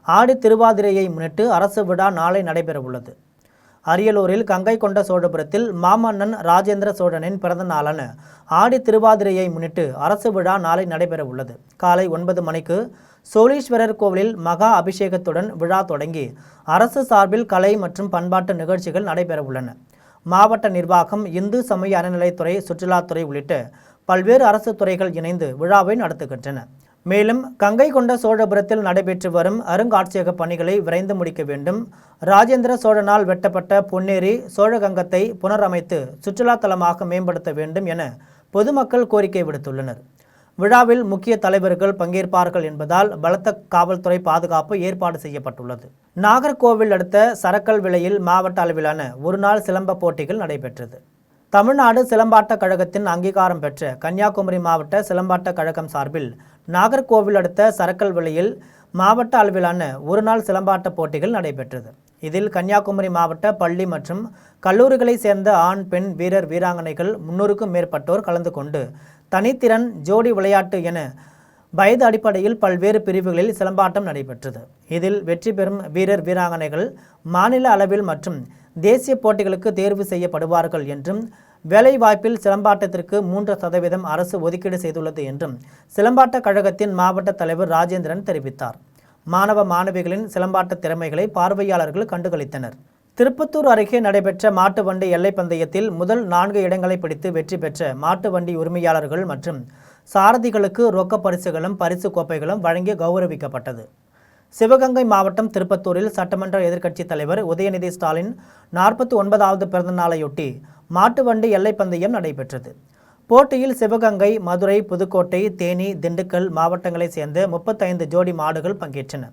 ஆடி திருவாதிரையை முன்னிட்டு அரசு விழா நாளை நடைபெறவுள்ளது. அரியலூரில் கங்கை கொண்ட சோழபுரத்தில் மாமன்னன் ராஜேந்திர சோழனின் பிறந்த நாளான ஆடி திருவாதிரையை முன்னிட்டு அரசு விழா நாளை நடைபெறவுள்ளது. காலை 9 மணிக்கு சோழீஸ்வரர் கோவிலில் மகா அபிஷேகத்துடன் விழா தொடங்கி அரசு சார்பில் கலை மற்றும் பண்பாட்டு நிகழ்ச்சிகள் நடைபெறவுள்ளன. மாவட்ட நிர்வாகம், இந்து சமய அறநிலைத்துறை, சுற்றுலாத்துறை உள்ளிட்ட பல்வேறு அரசு துறைகள் இணைந்து விழாவை நடத்துகின்றன. மேலும் கங்கை கொண்ட சோழபுரத்தில் நடைபெற்று வரும் அருங்காட்சியக பணிகளை விரைந்து முடிக்க வேண்டும். ராஜேந்திர சோழனால் வெட்டப்பட்ட பொன்னேரி சோழகங்கத்தை புனரமைத்து சுற்றுலா தலமாக மேம்படுத்த வேண்டும் என பொதுமக்கள் கோரிக்கை விடுத்துள்ளனர். விழாவில் முக்கிய தலைவர்கள் பங்கேற்பார்கள் என்பதால் பலத்த காவல்துறை பாதுகாப்பு ஏற்பாடு செய்யப்பட்டுள்ளது. நாகர்கோவில் அடுத்த சரக்கல் விலையில் மாவட்ட அளவிலான ஒருநாள் சிலம்ப போட்டிகள் நடைபெற்றது. தமிழ்நாடு சிலம்பாட்ட கழகத்தின் அங்கீகாரம் பெற்ற கன்னியாகுமரி மாவட்ட சிலம்பாட்ட கழகம் சார்பில் நாகர்கோவில் அடுத்த சரக்கல் விலையில் மாவட்ட அளவிலான ஒருநாள் சிலம்பாட்ட போட்டிகள் நடைபெற்றது. இதில் கன்னியாகுமரி மாவட்ட பள்ளி மற்றும் கல்லூரிகளை சேர்ந்த ஆண் பெண் வீரர் வீராங்கனைகள் 300க்கும் மேற்பட்டோர் கலந்து கொண்டு தனித்திறன் ஜோடி விளையாட்டு என வயது அடிப்படையில் பல்வேறு பிரிவுகளில் சிலம்பாட்டம் நடைபெற்றது. இதில் வெற்றி பெறும் வீரர் வீராங்கனைகள் மாநில அளவில் மற்றும் தேசிய போட்டிகளுக்கு தேர்வு செய்யப்படுவார்கள் என்றும் வேலைவாய்ப்பில் சிலம்பாட்டத்திற்கு 3% அரசு ஒதுக்கீடு செய்துள்ளது என்றும் சிலம்பாட்ட கழகத்தின் மாவட்ட தலைவர் ராஜேந்திரன் தெரிவித்தார். மாணவ மாணவிகளின் சிலம்பாட்ட திறமைகளை பார்வையாளர்கள் கண்டுகளித்தனர். திருப்பத்தூர் அருகே நடைபெற்ற மாட்டு வண்டி எல்லை பந்தயத்தில் முதல் 4 இடங்களை பிடித்து வெற்றி பெற்ற மாட்டு வண்டி உரிமையாளர்கள் மற்றும் சாரதிகளுக்கு ரொக்க பரிசுகளும் பரிசு கோப்பைகளும் வழங்கி கௌரவிக்கப்பட்டது. சிவகங்கை மாவட்டம் திருப்பத்தூரில் சட்டமன்ற எதிர்க்கட்சித் தலைவர் உதயநிதி ஸ்டாலின் 49வது பிறந்த நாளையொட்டி மாட்டு வண்டி எல்லை பந்தயம் நடைபெற்றது. போட்டியில் சிவகங்கை, மதுரை, புதுக்கோட்டை, தேனி, திண்டுக்கல் மாவட்டங்களைச் சேர்ந்த 35 ஜோடி மாடுகள் பங்கேற்றன.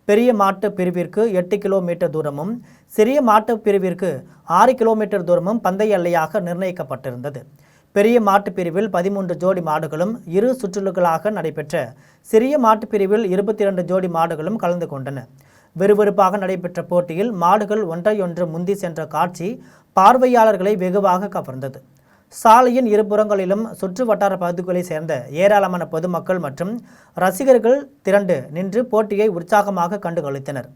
பெரிய மாட்டு பிரிவிற்கு 8 கிலோமீட்டர் தூரமும் சிறிய மாட்டு பிரிவிற்கு 6 கிலோமீட்டர் தூரமும் பந்தய எல்லையாக நிர்ணயிக்கப்பட்டிருந்தது. பெரிய மாட்டு பிரிவில் 13 ஜோடி மாடுகளும் 2 சுற்றுகளாக நடைபெற்ற சிறிய மாட்டு பிரிவில் 22 ஜோடி மாடுகளும் கலந்து கொண்டன. விறுவிறுப்பாக நடைபெற்ற போட்டியில் மாடுகள் ஒன்றையொன்று முந்தி சென்ற காட்சி பார்வையாளர்களை வெகுவாக கவர்ந்தது. சாலையின் இருபுறங்களிலும் சுற்று வட்டார பகுதிகளைச் சேர்ந்த ஏராளமான பொதுமக்கள் மற்றும் ரசிகர்கள் திரண்டு நின்று போட்டியை உற்சாகமாக கண்டுகளித்தனர்.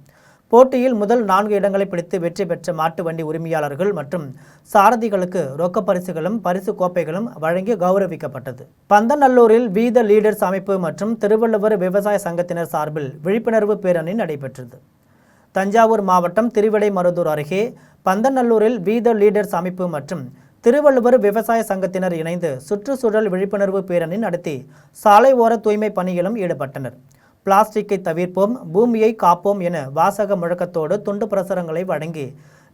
போட்டியில் முதல் 4 இடங்களை பிடித்து வெற்றி பெற்ற மாட்டு வண்டி உரிமையாளர்கள் மற்றும் சாரதிகளுக்கு ரொக்க பரிசுகளும் பரிசு கோப்பைகளும் வழங்கி கௌரவிக்கப்பட்டது. பந்தநல்லூரில் வி த லீடர்ஸ் அமைப்பு மற்றும் திருவள்ளுவர் விவசாய சங்கத்தினர் சார்பில் விழிப்புணர்வு பேரணி நடைபெற்றது. தஞ்சாவூர் மாவட்டம் திருவிடைமருதூர் அருகே பந்தநல்லூரில் வி த லீடர்ஸ் அமைப்பு மற்றும் திருவள்ளுவர் விவசாய சங்கத்தினர் இணைந்து சுற்றுச்சூழல் விழிப்புணர்வு பேரணி நடத்தி சாலை ஓர தூய்மை பணியிலும் ஈடுபட்டனர். பிளாஸ்டிக்கை தவிர்ப்போம், பூமியை காப்போம் என வாசக முழக்கத்தோடு துண்டு பிரசுரங்களை வழங்கி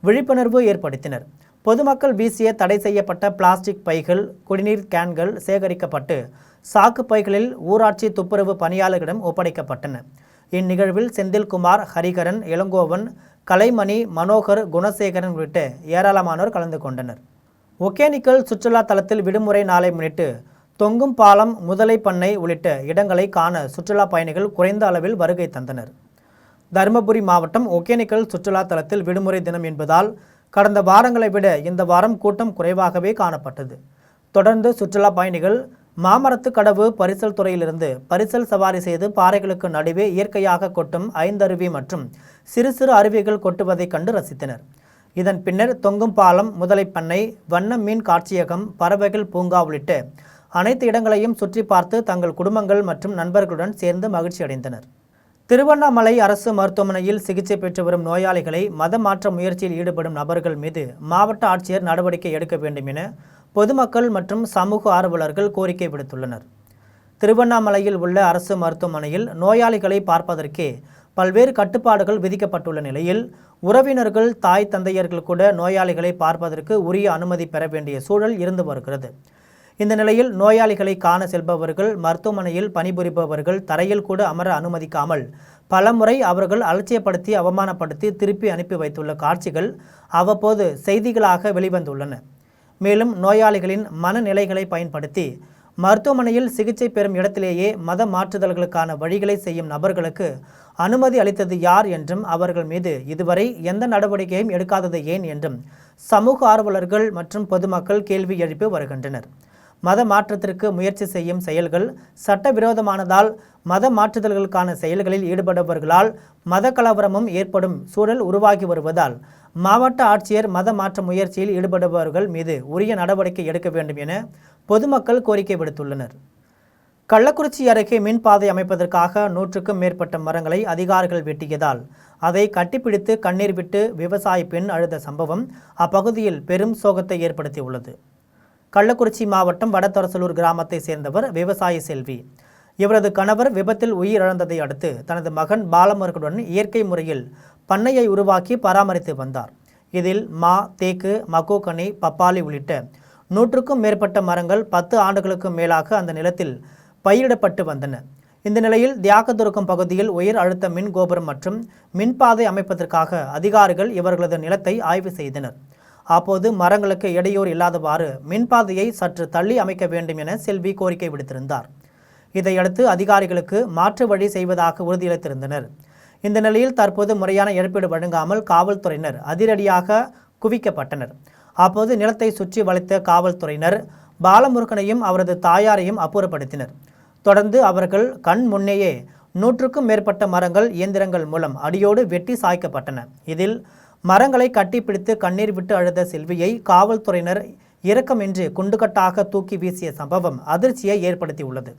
விழிப்புணர்வு ஏற்படுத்தினர். பொதுமக்கள் வீசிய தடை செய்யப்பட்ட பிளாஸ்டிக் பைகள், குடிநீர் கேன்கள் சேகரிக்கப்பட்டு சாக்கு பைகளில் ஊராட்சி துப்புரவு பணியாளர்களிடம் ஒப்படைக்கப்பட்டன. இந்நிகழ்வில் செந்தில்குமார், ஹரிகரன், இளங்கோவன், கலைமணி, மனோகர், குணசேகரன் உள்ளிட்ட ஏராளமானோர் கலந்து கொண்டனர். ஒகேனக்கல் சுற்றுலா தலத்தில் விடுமுறை நாளை முன்னிட்டு தொங்கும் பாலம், முதலை பண்ணை உள்ளிட்ட இடங்களை காண சுற்றுலா பயணிகள் குறைந்த அளவில் வருகை தந்தனர். தருமபுரி மாவட்டம் ஒகேனக்கல் சுற்றுலா தலத்தில் விடுமுறை தினம் என்பதால் கடந்த வாரங்களை விட இந்த வாரம் கூட்டம் குறைவாகவே காணப்பட்டது. தொடர்ந்து சுற்றுலா பயணிகள் மாமரத்து கடவு பரிசல் துறையிலிருந்து பரிசல் சவாரி செய்து பாறைகளுக்கு நடுவே இயற்கையாக கொட்டும் 5 அருவி மற்றும் சிறு சிறு அருவிகள் கொட்டுவதை கண்டு ரசித்தனர். இதன் பின்னர் தொங்கும் பாலம், முதலை பண்ணை, வண்ண மீன் காட்சியகம், பறவைகள் பூங்கா உள்ளிட்ட அனைத்து இடங்களையும் சுற்றி பார்த்து தங்கள் குடும்பங்கள் மற்றும் நண்பர்களுடன் சேர்ந்து மகிழ்ச்சி அடைந்தனர். திருவண்ணாமலை அரசு மருத்துவமனையில் சிகிச்சை பெற்று வரும் நோயாளிகளை மதம் மாற்ற முயற்சியில் ஈடுபடும் நபர்கள் மீது மாவட்ட ஆட்சியர் நடவடிக்கை எடுக்க வேண்டும் என பொதுமக்கள் மற்றும் சமூக ஆர்வலர்கள் கோரிக்கை விடுத்துள்ளனர். திருவண்ணாமலையில் உள்ள அரசு மருத்துவமனையில் நோயாளிகளை பார்ப்பதற்கே பல்வேறு கட்டுப்பாடுகள் விதிக்கப்பட்டுள்ள நிலையில் உறவினர்கள், தாய் தந்தையர்கள் கூட நோயாளிகளை பார்ப்பதற்கு உரிய அனுமதி பெற வேண்டிய சூழல் இருந்து வருகிறது. இந்த நிலையில் நோயாளிகளை காண செல்பவர்கள், மருத்துவமனையில் பணிபுரிபவர்கள் தரையில் கூட அமர அனுமதிக்காமல் பலமுறை அவர்கள் அலட்சியப்படுத்தி அவமானப்படுத்தி திருப்பி அனுப்பி வைத்துள்ள காட்சிகள் அவ்வப்போது செய்திகளாக வெளிவந்துள்ளன. மேலும் நோயாளிகளின் மனநிலைகளை பயன்படுத்தி மருத்துவமனையில் சிகிச்சை பெறும் இடத்திலேயே மத மாற்றுதல்களுக்கான வழிகளை செய்யும் நபர்களுக்கு அனுமதி அளித்தது யார் என்றும் அவர்கள் மீது இதுவரை எந்த நடவடிக்கையும் எடுக்காதது ஏன் என்றும் சமூக ஆர்வலர்கள் மற்றும் பொதுமக்கள் கேள்வி எழுப்பி வருகின்றனர். மத மாற்றத்திற்கு முயற்சி செய்யும் செயல்கள் சட்டவிரோதமானதால் மத மாற்றுதல்களுக்கான செயல்களில் ஈடுபடுபவர்களால் மத கலவரமும் ஏற்படும் சூழல் உருவாகி வருவதால் மாவட்ட ஆட்சியர் மத மாற்ற முயற்சியில் ஈடுபடுபவர்கள் மீது உரிய நடவடிக்கை எடுக்க வேண்டும் என பொதுமக்கள் கோரிக்கை விடுத்துள்ளனர். கள்ளக்குறிச்சி அருகே மின்பாதை அமைப்பதற்காக 100க்கும் மேற்பட்ட மரங்களை அதிகாரிகள் வெட்டியதால் அதை கட்டிப்பிடித்து கண்ணீர் விட்டு விவசாயி பெண் அழுத சம்பவம் அப்பகுதியில் பெரும் சோகத்தை ஏற்படுத்தியுள்ளது. கள்ளக்குறிச்சி மாவட்டம் வடதொரசலூர் கிராமத்தை சேர்ந்தவர் விவசாயி செல்வி. இவரது கணவர் விபத்தில் உயிரிழந்ததை அடுத்து தனது மகன் பாலமுருகனுடன் இயற்கை முறையில் பண்ணையை உருவாக்கி பராமரித்து வந்தார். இதில் மா, தேக்கு, மகோகனி, பப்பாளி உள்ளிட்ட 100க்கும் மேற்பட்ட மரங்கள் 10 ஆண்டுகளுக்கு மேலாக அந்த நிலத்தில் பயிரிடப்பட்டு வந்தன. இந்த நிலையில் தியாகதுருக்கம் பகுதியில் உயர் அழுத்த மின் கோபுரம் மற்றும் மின்பாதை அமைப்பதற்காக அதிகாரிகள் இவர்களது நிலத்தை ஆய்வு செய்தனர். அப்போது மரங்களுக்கு இடையூறு இல்லாதவாறு மின்பாதையை சற்று தள்ளி அமைக்க வேண்டும் என செல்வி கோரிக்கை விடுத்திருந்தார். இதையடுத்து அதிகாரிகளுக்கு மாற்று வழி செய்வதாக உறுதியளித்திருந்தனர். இந்த நிலையில் தற்போது முறையான இழப்பீடு வழங்காமல் காவல்துறையினர் அதிரடியாக குவிக்கப்பட்டனர். அப்போது நிலத்தை சுற்றி வளைத்த காவல்துறையினர் பாலமுருகனையும் அவரது தாயாரையும் அப்புறப்படுத்தினர். தொடர்ந்து அவர்கள் கண் முன்னேயே 100க்கும் மேற்பட்ட மரங்கள் இயந்திரங்கள் மூலம் அடியோடு வெட்டி சாய்க்கப்பட்டன. இதில் மரங்களை கட்டிப்பிடித்து கண்ணீர் விட்டு அழுத செல்வியை காவல்துறையினர் இரக்கமின்றி குண்டுகட்டாக தூக்கி வீசிய சம்பவம் அதிர்ச்சியை ஏற்படுத்தியுள்ளது.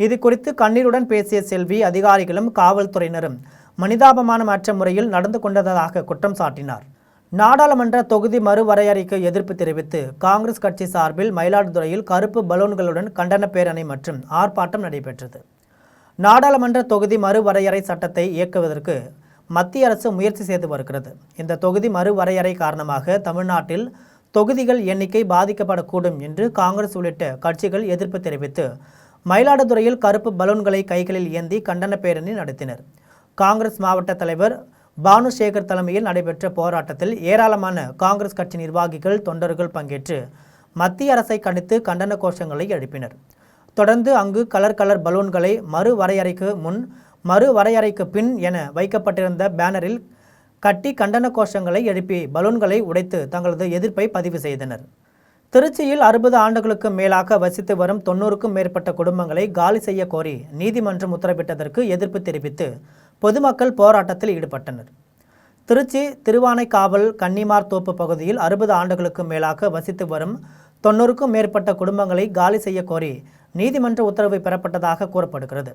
இது குறித்து கண்ணீருடன் பேசிய செல்வி அதிகாரிகளும் காவல்துறையினரும் மனிதாபமானமற்ற முறையில் நடந்து கொண்டதாக குற்றம் சாட்டினார். நாடாளுமன்ற தொகுதி மறுவரையறைக்கு எதிர்ப்பு தெரிவித்து காங்கிரஸ் கட்சி சார்பில் மயிலாடுதுறையில் கருப்பு பலூன்களுடன் கண்டன பேரணி மற்றும் ஆர்ப்பாட்டம் நடைபெற்றது. நாடாளுமன்ற தொகுதி மறுவரையறை சட்டத்தை இயக்குவதற்கு மத்திய அரசு முயற்சி செய்து வருகிறது. இந்த தொகுதி மறுவரையறை காரணமாக தமிழ்நாட்டில் தொகுதிகள் எண்ணிக்கை பாதிக்கப்படக்கூடும் என்று காங்கிரஸ் உள்ளிட்ட கட்சிகள் எதிர்ப்பு தெரிவித்து மயிலாடுதுறையில் கருப்பு பலூன்களை கைகளில் ஏந்தி கண்டன பேரணி நடத்தினர். காங்கிரஸ் மாவட்ட தலைவர் பானுசேகர் தலைமையில் நடைபெற்ற போராட்டத்தில் ஏராளமான காங்கிரஸ் கட்சி நிர்வாகிகள், தொண்டர்கள் பங்கேற்று மத்திய அரசை கண்டித்து கண்டன கோஷங்களை எழுப்பினர். தொடர்ந்து அங்கு கலர் பலூன்களை மறுவரையறைக்கு முன், மறுவரையறைக்கு பின் என வைக்கப்பட்டிருந்த பேனரில் கட்டி கண்டன கோஷங்களை எழுப்பி பலூன்களை உடைத்து தங்களது எதிர்ப்பை பதிவு செய்தனர். திருச்சியில் 60 ஆண்டுகளுக்கு மேலாக வசித்து வரும் 90க்கும் மேற்பட்ட குடும்பங்களை காலி செய்ய கோரி நீதிமன்றம் உத்தரவிட்டதற்கு எதிர்ப்பு தெரிவித்து பொதுமக்கள் போராட்டத்தில் ஈடுபட்டனர். திருச்சி திருவானைக்காவல் கன்னிமார் தோப்பு பகுதியில் 60 ஆண்டுகளுக்கு மேலாக வசித்து வரும் 90க்கும் மேற்பட்ட குடும்பங்களை காலி செய்ய கோரி நீதிமன்ற உத்தரவு பெறப்பட்டதாக கூறப்படுகிறது.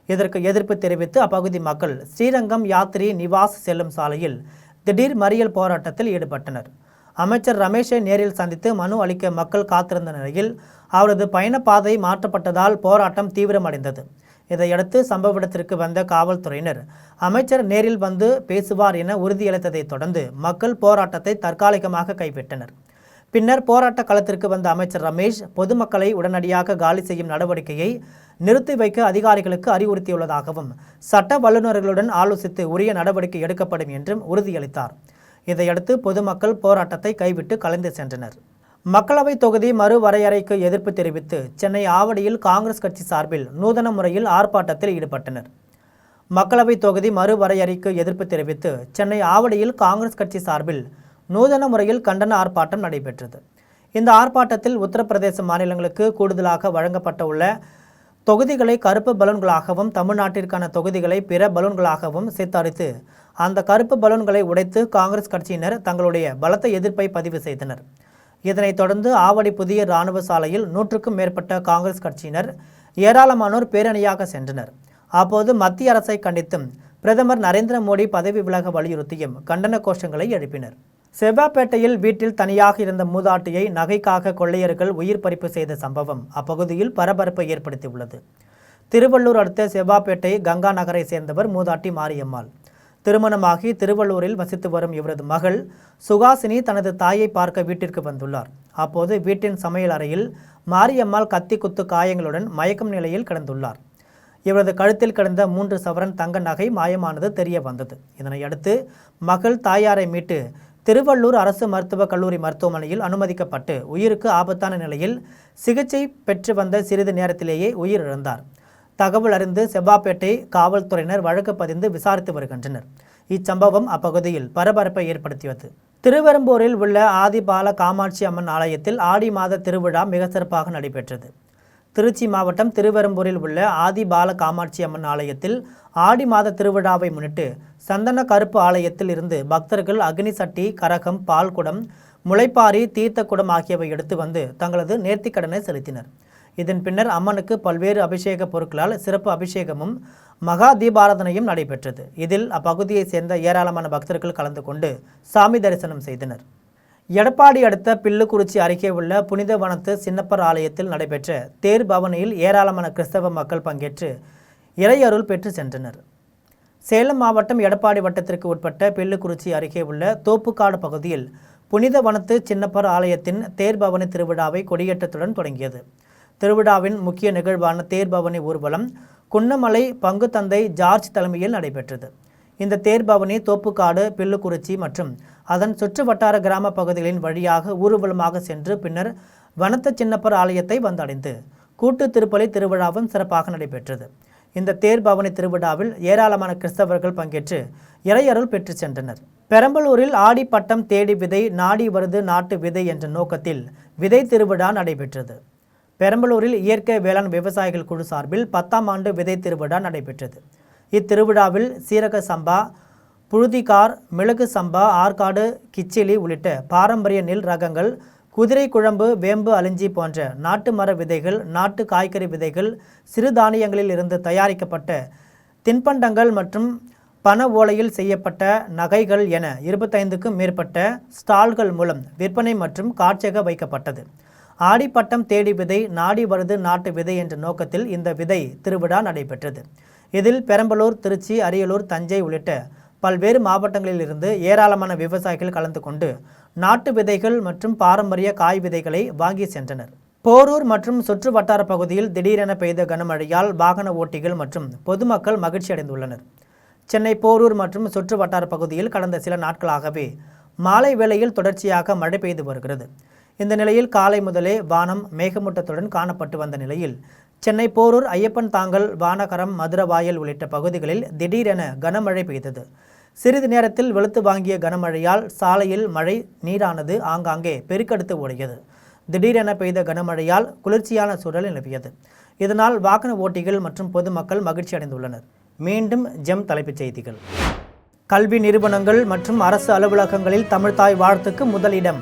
இதற்கு எதிர்ப்பு தெரிவித்து அப்பகுதி மக்கள் ஸ்ரீரங்கம் யாத்திரி நிவாஸ் செல்லும் சாலையில் திடீர் மறியல் போராட்டத்தில் ஈடுபட்டனர். அமைச்சர் ரமேஷை நேரில் சந்தித்து மனு அளிக்க மக்கள் காத்திருந்த நிலையில் அவரது பயணப்பாதை மாற்றப்பட்டதால் போராட்டம் தீவிரமடைந்தது. இதையடுத்து சம்பவ இடத்திற்கு வந்த காவல்துறையினர் அமைச்சர் நேரில் வந்து பேசுவார் என உறுதியளித்ததை தொடர்ந்து மக்கள் போராட்டத்தை தற்காலிகமாக கைவிட்டனர். பின்னர் போராட்ட களத்திற்கு வந்த அமைச்சர் ரமேஷ் பொதுமக்களை உடனடியாக காலி செய்யும் நடவடிக்கையை நிறுத்தி வைக்க அதிகாரிகளுக்கு அறிவுறுத்தியுள்ளதாகவும் சட்ட வல்லுநர்களுடன் ஆலோசித்து உரிய நடவடிக்கை எடுக்கப்படும் என்றும் உறுதியளித்தார். இதையடுத்து பொதுமக்கள் போராட்டத்தை கைவிட்டு கலைந்து சென்றனர். மக்களவை தொகுதி மறுவரையறைக்கு எதிர்ப்பு தெரிவித்து சென்னை ஆவடியில் காங்கிரஸ் கட்சி சார்பில் நூதன முறையில் ஆர்ப்பாட்டத்தில் ஈடுபட்டனர். மக்களவை தொகுதி மறுவரையறைக்கு எதிர்ப்பு தெரிவித்து சென்னை ஆவடியில் காங்கிரஸ் கட்சி சார்பில் நூதன முறையில் கண்டன ஆர்ப்பாட்டம் நடைபெற்றது. இந்த ஆர்ப்பாட்டத்தில் உத்தரப்பிரதேச மாநிலங்களுக்கு கூடுதலாக வழங்கப்பட்ட உள்ள தொகுதிகளை கருப்பு பலூன்களாகவும் தமிழ்நாட்டிற்கான தொகுதிகளை பிற பலூன்களாகவும் சித்தரித்து அந்த கருப்பு பலூன்களை உடைத்து காங்கிரஸ் கட்சியினர் தங்களுடைய பலத்த எதிர்ப்பை பதிவு செய்தனர். இதனைத் தொடர்ந்து ஆவடி புதிய இராணுவ சாலையில் 100க்கும் மேற்பட்ட காங்கிரஸ் கட்சியினர் ஏராளமானோர் பேரணியாக சென்றனர். அப்போது மத்திய அரசை கண்டித்தும் பிரதமர் நரேந்திர மோடி பதவி விலக வலியுறுத்தியும் கண்டன கோஷங்களை எழுப்பினர். செவ்வாப்பேட்டையில் வீட்டில் தனியாக இருந்த மூதாட்டியை நகைக்காக கொள்ளையர்கள் உயிர் பறிப்பு செய்த சம்பவம் அப்பகுதியில் பரபரப்பை ஏற்படுத்தியுள்ளது. திருவள்ளூர் அடுத்த செவ்வாப்பேட்டை கங்கா நகரை சேர்ந்தவர் மூதாட்டி மாரியம்மாள். திருமணமாகி திருவள்ளூரில் வசித்து வரும் இவரது மகள் சுகாசினி தனது தாயை பார்க்க வீட்டிற்கு வந்துள்ளார். அப்போது வீட்டின் சமையல் அறையில் மாரியம்மாள் கத்தி குத்து காயங்களுடன் மயக்கம் நிலையில் கிடந்துள்ளார். இவரது கழுத்தில் கிடந்த 3 சவரன் தங்க நகை மாயமானது தெரிய வந்தது. இதனையடுத்து மகள் தாயாரை மீட்டு திருவள்ளூர் அரசு மருத்துவக் கல்லூரி மருத்துவமனையில் அனுமதிக்கப்பட்டு உயிருக்கு ஆபத்தான நிலையில் சிகிச்சை பெற்று வந்த சிறிது நேரத்திலேயே உயிரிழந்தார். தகவல் அறிந்து செவ்வாப்பேட்டை காவல்துறையினர் வழக்கு பதிந்து விசாரித்து வருகின்றனர். இச்சம்பவம் அப்பகுதியில் பரபரப்பை ஏற்படுத்தியது. திருவெரும்பூரில் உள்ள ஆதிபால காமாட்சி அம்மன் ஆலயத்தில் ஆடி மாத திருவிழா மிக சிறப்பாக நடைபெற்றது. திருச்சி மாவட்டம் திருவெரும்பூரில் உள்ள ஆதிபால காமாட்சி அம்மன் ஆலயத்தில் ஆடி மாத திருவிழாவை முன்னிட்டு சந்தன கருப்பு ஆலயத்தில் இருந்து பக்தர்கள் அக்னி சட்டி, கரகம், பால்குடம், முளைப்பாரி, தீர்த்த குடம் ஆகியவை எடுத்து வந்து தங்களது நேர்த்திக்கடனை செலுத்தினர். இதன் பின்னர் அம்மனுக்கு பல்வேறு அபிஷேக பொருட்களால் சிறப்பு அபிஷேகமும் மகா தீபாராதனையும் நடைபெற்றது. இதில் அப்பகுதியைச் சேர்ந்த ஏராளமான பக்தர்கள் கலந்து கொண்டு சாமி தரிசனம் செய்தனர். எடப்பாடி அடுத்த பில்லுக்குறிச்சி அருகே உள்ள புனித வனத்து சின்னப்பர் ஆலயத்தில் நடைபெற்ற தேர் பவனியில் ஏராளமான கிறிஸ்தவ மக்கள் பங்கேற்று இறையருள் பெற்று சென்றனர். சேலம் மாவட்டம் எடப்பாடி வட்டத்திற்கு உட்பட்ட பில்லுக்குறிச்சி அருகே உள்ள தோப்புக்காடு பகுதியில் புனித வனத்து சின்னப்பர் ஆலயத்தின் தேர்பவனி திருவிழாவை கொடியேற்றத்துடன் தொடங்கியது. திருவிழாவின் முக்கிய நிகழ்வான தேர்பவனி ஊர்வலம் குன்னமலை பங்கு தந்தை ஜார்ஜ் தலைமையில் நடைபெற்றது. இந்த தேர்பவனி தோப்புக்காடு, பில்லுக்குறிச்சி மற்றும் அதன் சுற்று வட்டார கிராம பகுதிகளின் வழியாக ஊர்வலமாக சென்று பின்னர் வனத்த சின்னப்பர் ஆலயத்தை வந்தடைந்து கூட்டு திருப்பலி திருவிழாவும் சிறப்பாக நடைபெற்றது. இந்த தேர்பவனி திருவிழாவில் ஏராளமான கிறிஸ்தவர்கள் பங்கேற்று இறையருள் பெற்று சென்றனர். பெரம்பலூரில் ஆடிப்பட்டம் தேடி விதை நாடி வருது நாட்டு விதை என்ற நோக்கத்தில் விதை திருவிழா நடைபெற்றது. பெரம்பலூரில் இயற்கை வேளாண் விவசாயிகள் குழு சார்பில் 10ஆம் ஆண்டு விதை திருவிழா நடைபெற்றது. இத்திருவிழாவில் சீரக சம்பா, புழுதிகார், மிளகு சம்பா, ஆற்காடு, கிச்சிலி உள்ளிட்ட பாரம்பரிய நெல் ரகங்கள், குதிரை குழம்பு, வேம்பு அலிஞ்சி போன்ற நாட்டு மர விதைகள், நாட்டு காய்கறி விதைகள், சிறுதானியங்களில் இருந்து தயாரிக்கப்பட்ட தின்பண்டங்கள் மற்றும் பண ஓலையில் செய்யப்பட்ட நகைகள் என 25க்கும் மேற்பட்ட ஸ்டால்கள் மூலம் விற்பனை மற்றும் காட்சியாக வைக்கப்பட்டது. ஆடிப்பட்டம் தேடி விதை நாடி வருது நாட்டு விதை என்ற நோக்கத்தில் இந்த விதை திருவிழா நடைபெற்றது. இதில் பெரம்பலூர், திருச்சி, அரியலூர், தஞ்சை உள்ளிட்ட பல்வேறு மாவட்டங்களிலிருந்து ஏராளமான விவசாயிகள் கலந்து கொண்டு நாட்டு விதைகள் மற்றும் பாரம்பரிய காய் விதைகளை வாங்கி சென்றனர். போரூர் மற்றும் சுற்று வட்டார பகுதியில் திடீரென பெய்த கனமழையால் வாகன ஓட்டிகள் மற்றும் பொதுமக்கள் மகிழ்ச்சி அடைந்துள்ளனர். சென்னை போரூர் மற்றும் சுற்று வட்டார பகுதியில் கடந்த சில நாட்களாகவே மாலை வேளையில் தொடர்ச்சியாக மழை பெய்து வருகிறது. இந்த நிலையில் காலை முதலே வானம் மேகமூட்டத்துடன் காணப்பட்டு வந்த நிலையில் சென்னை போரூர், ஐயப்பன் தாங்கல், வானகரம், மதுரவாயல் உள்ளிட்ட பகுதிகளில் திடீரென கனமழை பெய்தது. சிறிது நேரத்தில் வெளுத்து வாங்கிய கனமழையால் சாலையில் மழை நீரானது ஆங்காங்கே பெருக்கெடுத்து ஓடியது. திடீரென பெய்த கனமழையால் குளிர்ச்சியான சூழல் நிலவியது. இதனால் வாகன ஓட்டிகள் மற்றும் பொதுமக்கள் மகிழ்ச்சி அடைந்துள்ளனர். மீண்டும் ஜெம் தலைப்புச் செய்திகள். கல்வி நிறுவனங்கள் மற்றும் அரசு அலுவலகங்களில் தமிழ்தாய் வாழ்த்துக்கு முதலிடம்.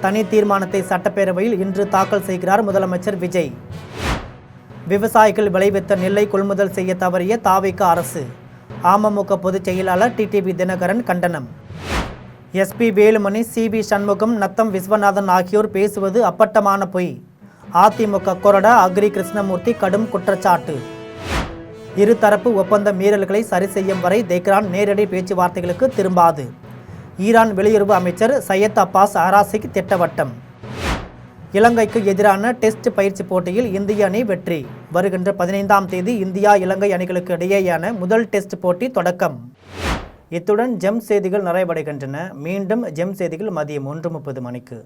தனி தீர்மானத்தை சட்டப்பேரவையில் இன்று தாக்கல் செய்கிறார் முதலமைச்சர் விஜய். விவசாயிகள் விளைவித்த நெல்லை கொள்முதல் செய்ய தவறிய தாவேகா அரசு. அமமுக பொதுச் செயலாளர் டிடிவி தினகரன் கண்டனம். எஸ்பி வேலுமணி, சிவி சண்முகம், நத்தம் விஸ்வநாதன் ஆகியோர் பேசுவது அப்பட்டமான பொய். அதிமுக கொறடா அக்ரி கிருஷ்ணமூர்த்தி கடும் குற்றச்சாட்டு. இருதரப்பு ஒப்பந்த மீறல்களை சரி செய்யும் வரை தெஹ்ரான் நேரடி பேச்சுவார்த்தைகளுக்கு திரும்பாது. ஈரான் வெளியுறவு அமைச்சர் சையத் அப்பாஸ் அராசிக்கு திட்டவட்டம். இலங்கைக்கு எதிரான டெஸ்ட் பயிற்சி போட்டியில் இந்திய அணி வெற்றி. வருகின்ற 15ஆம் தேதி இந்தியா இலங்கை அணிகளுக்கு இடையேயான முதல் டெஸ்ட் போட்டி தொடக்கம். இத்துடன் ஜெம் செய்திகள் நிறைவடைகின்றன. மீண்டும் ஜெம் செய்திகள் மதியம் 1:30 மணிக்கு.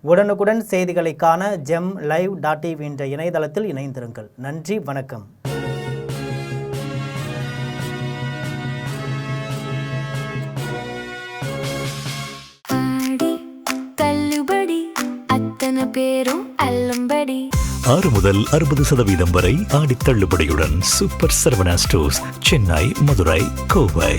உடனுக்குடன் செய்திகளை காண gemlive.tv என்ற இணையதளத்தில் இணைந்திருங்கள். நன்றி, வணக்கம். பேரும் அல்லும்படி 6 முதல் 60% வரை ஆடித் தள்ளுபடியுடன் சூப்பர் சரவணா ஸ்டோர்ஸ், சென்னை, மதுரை, கோவை.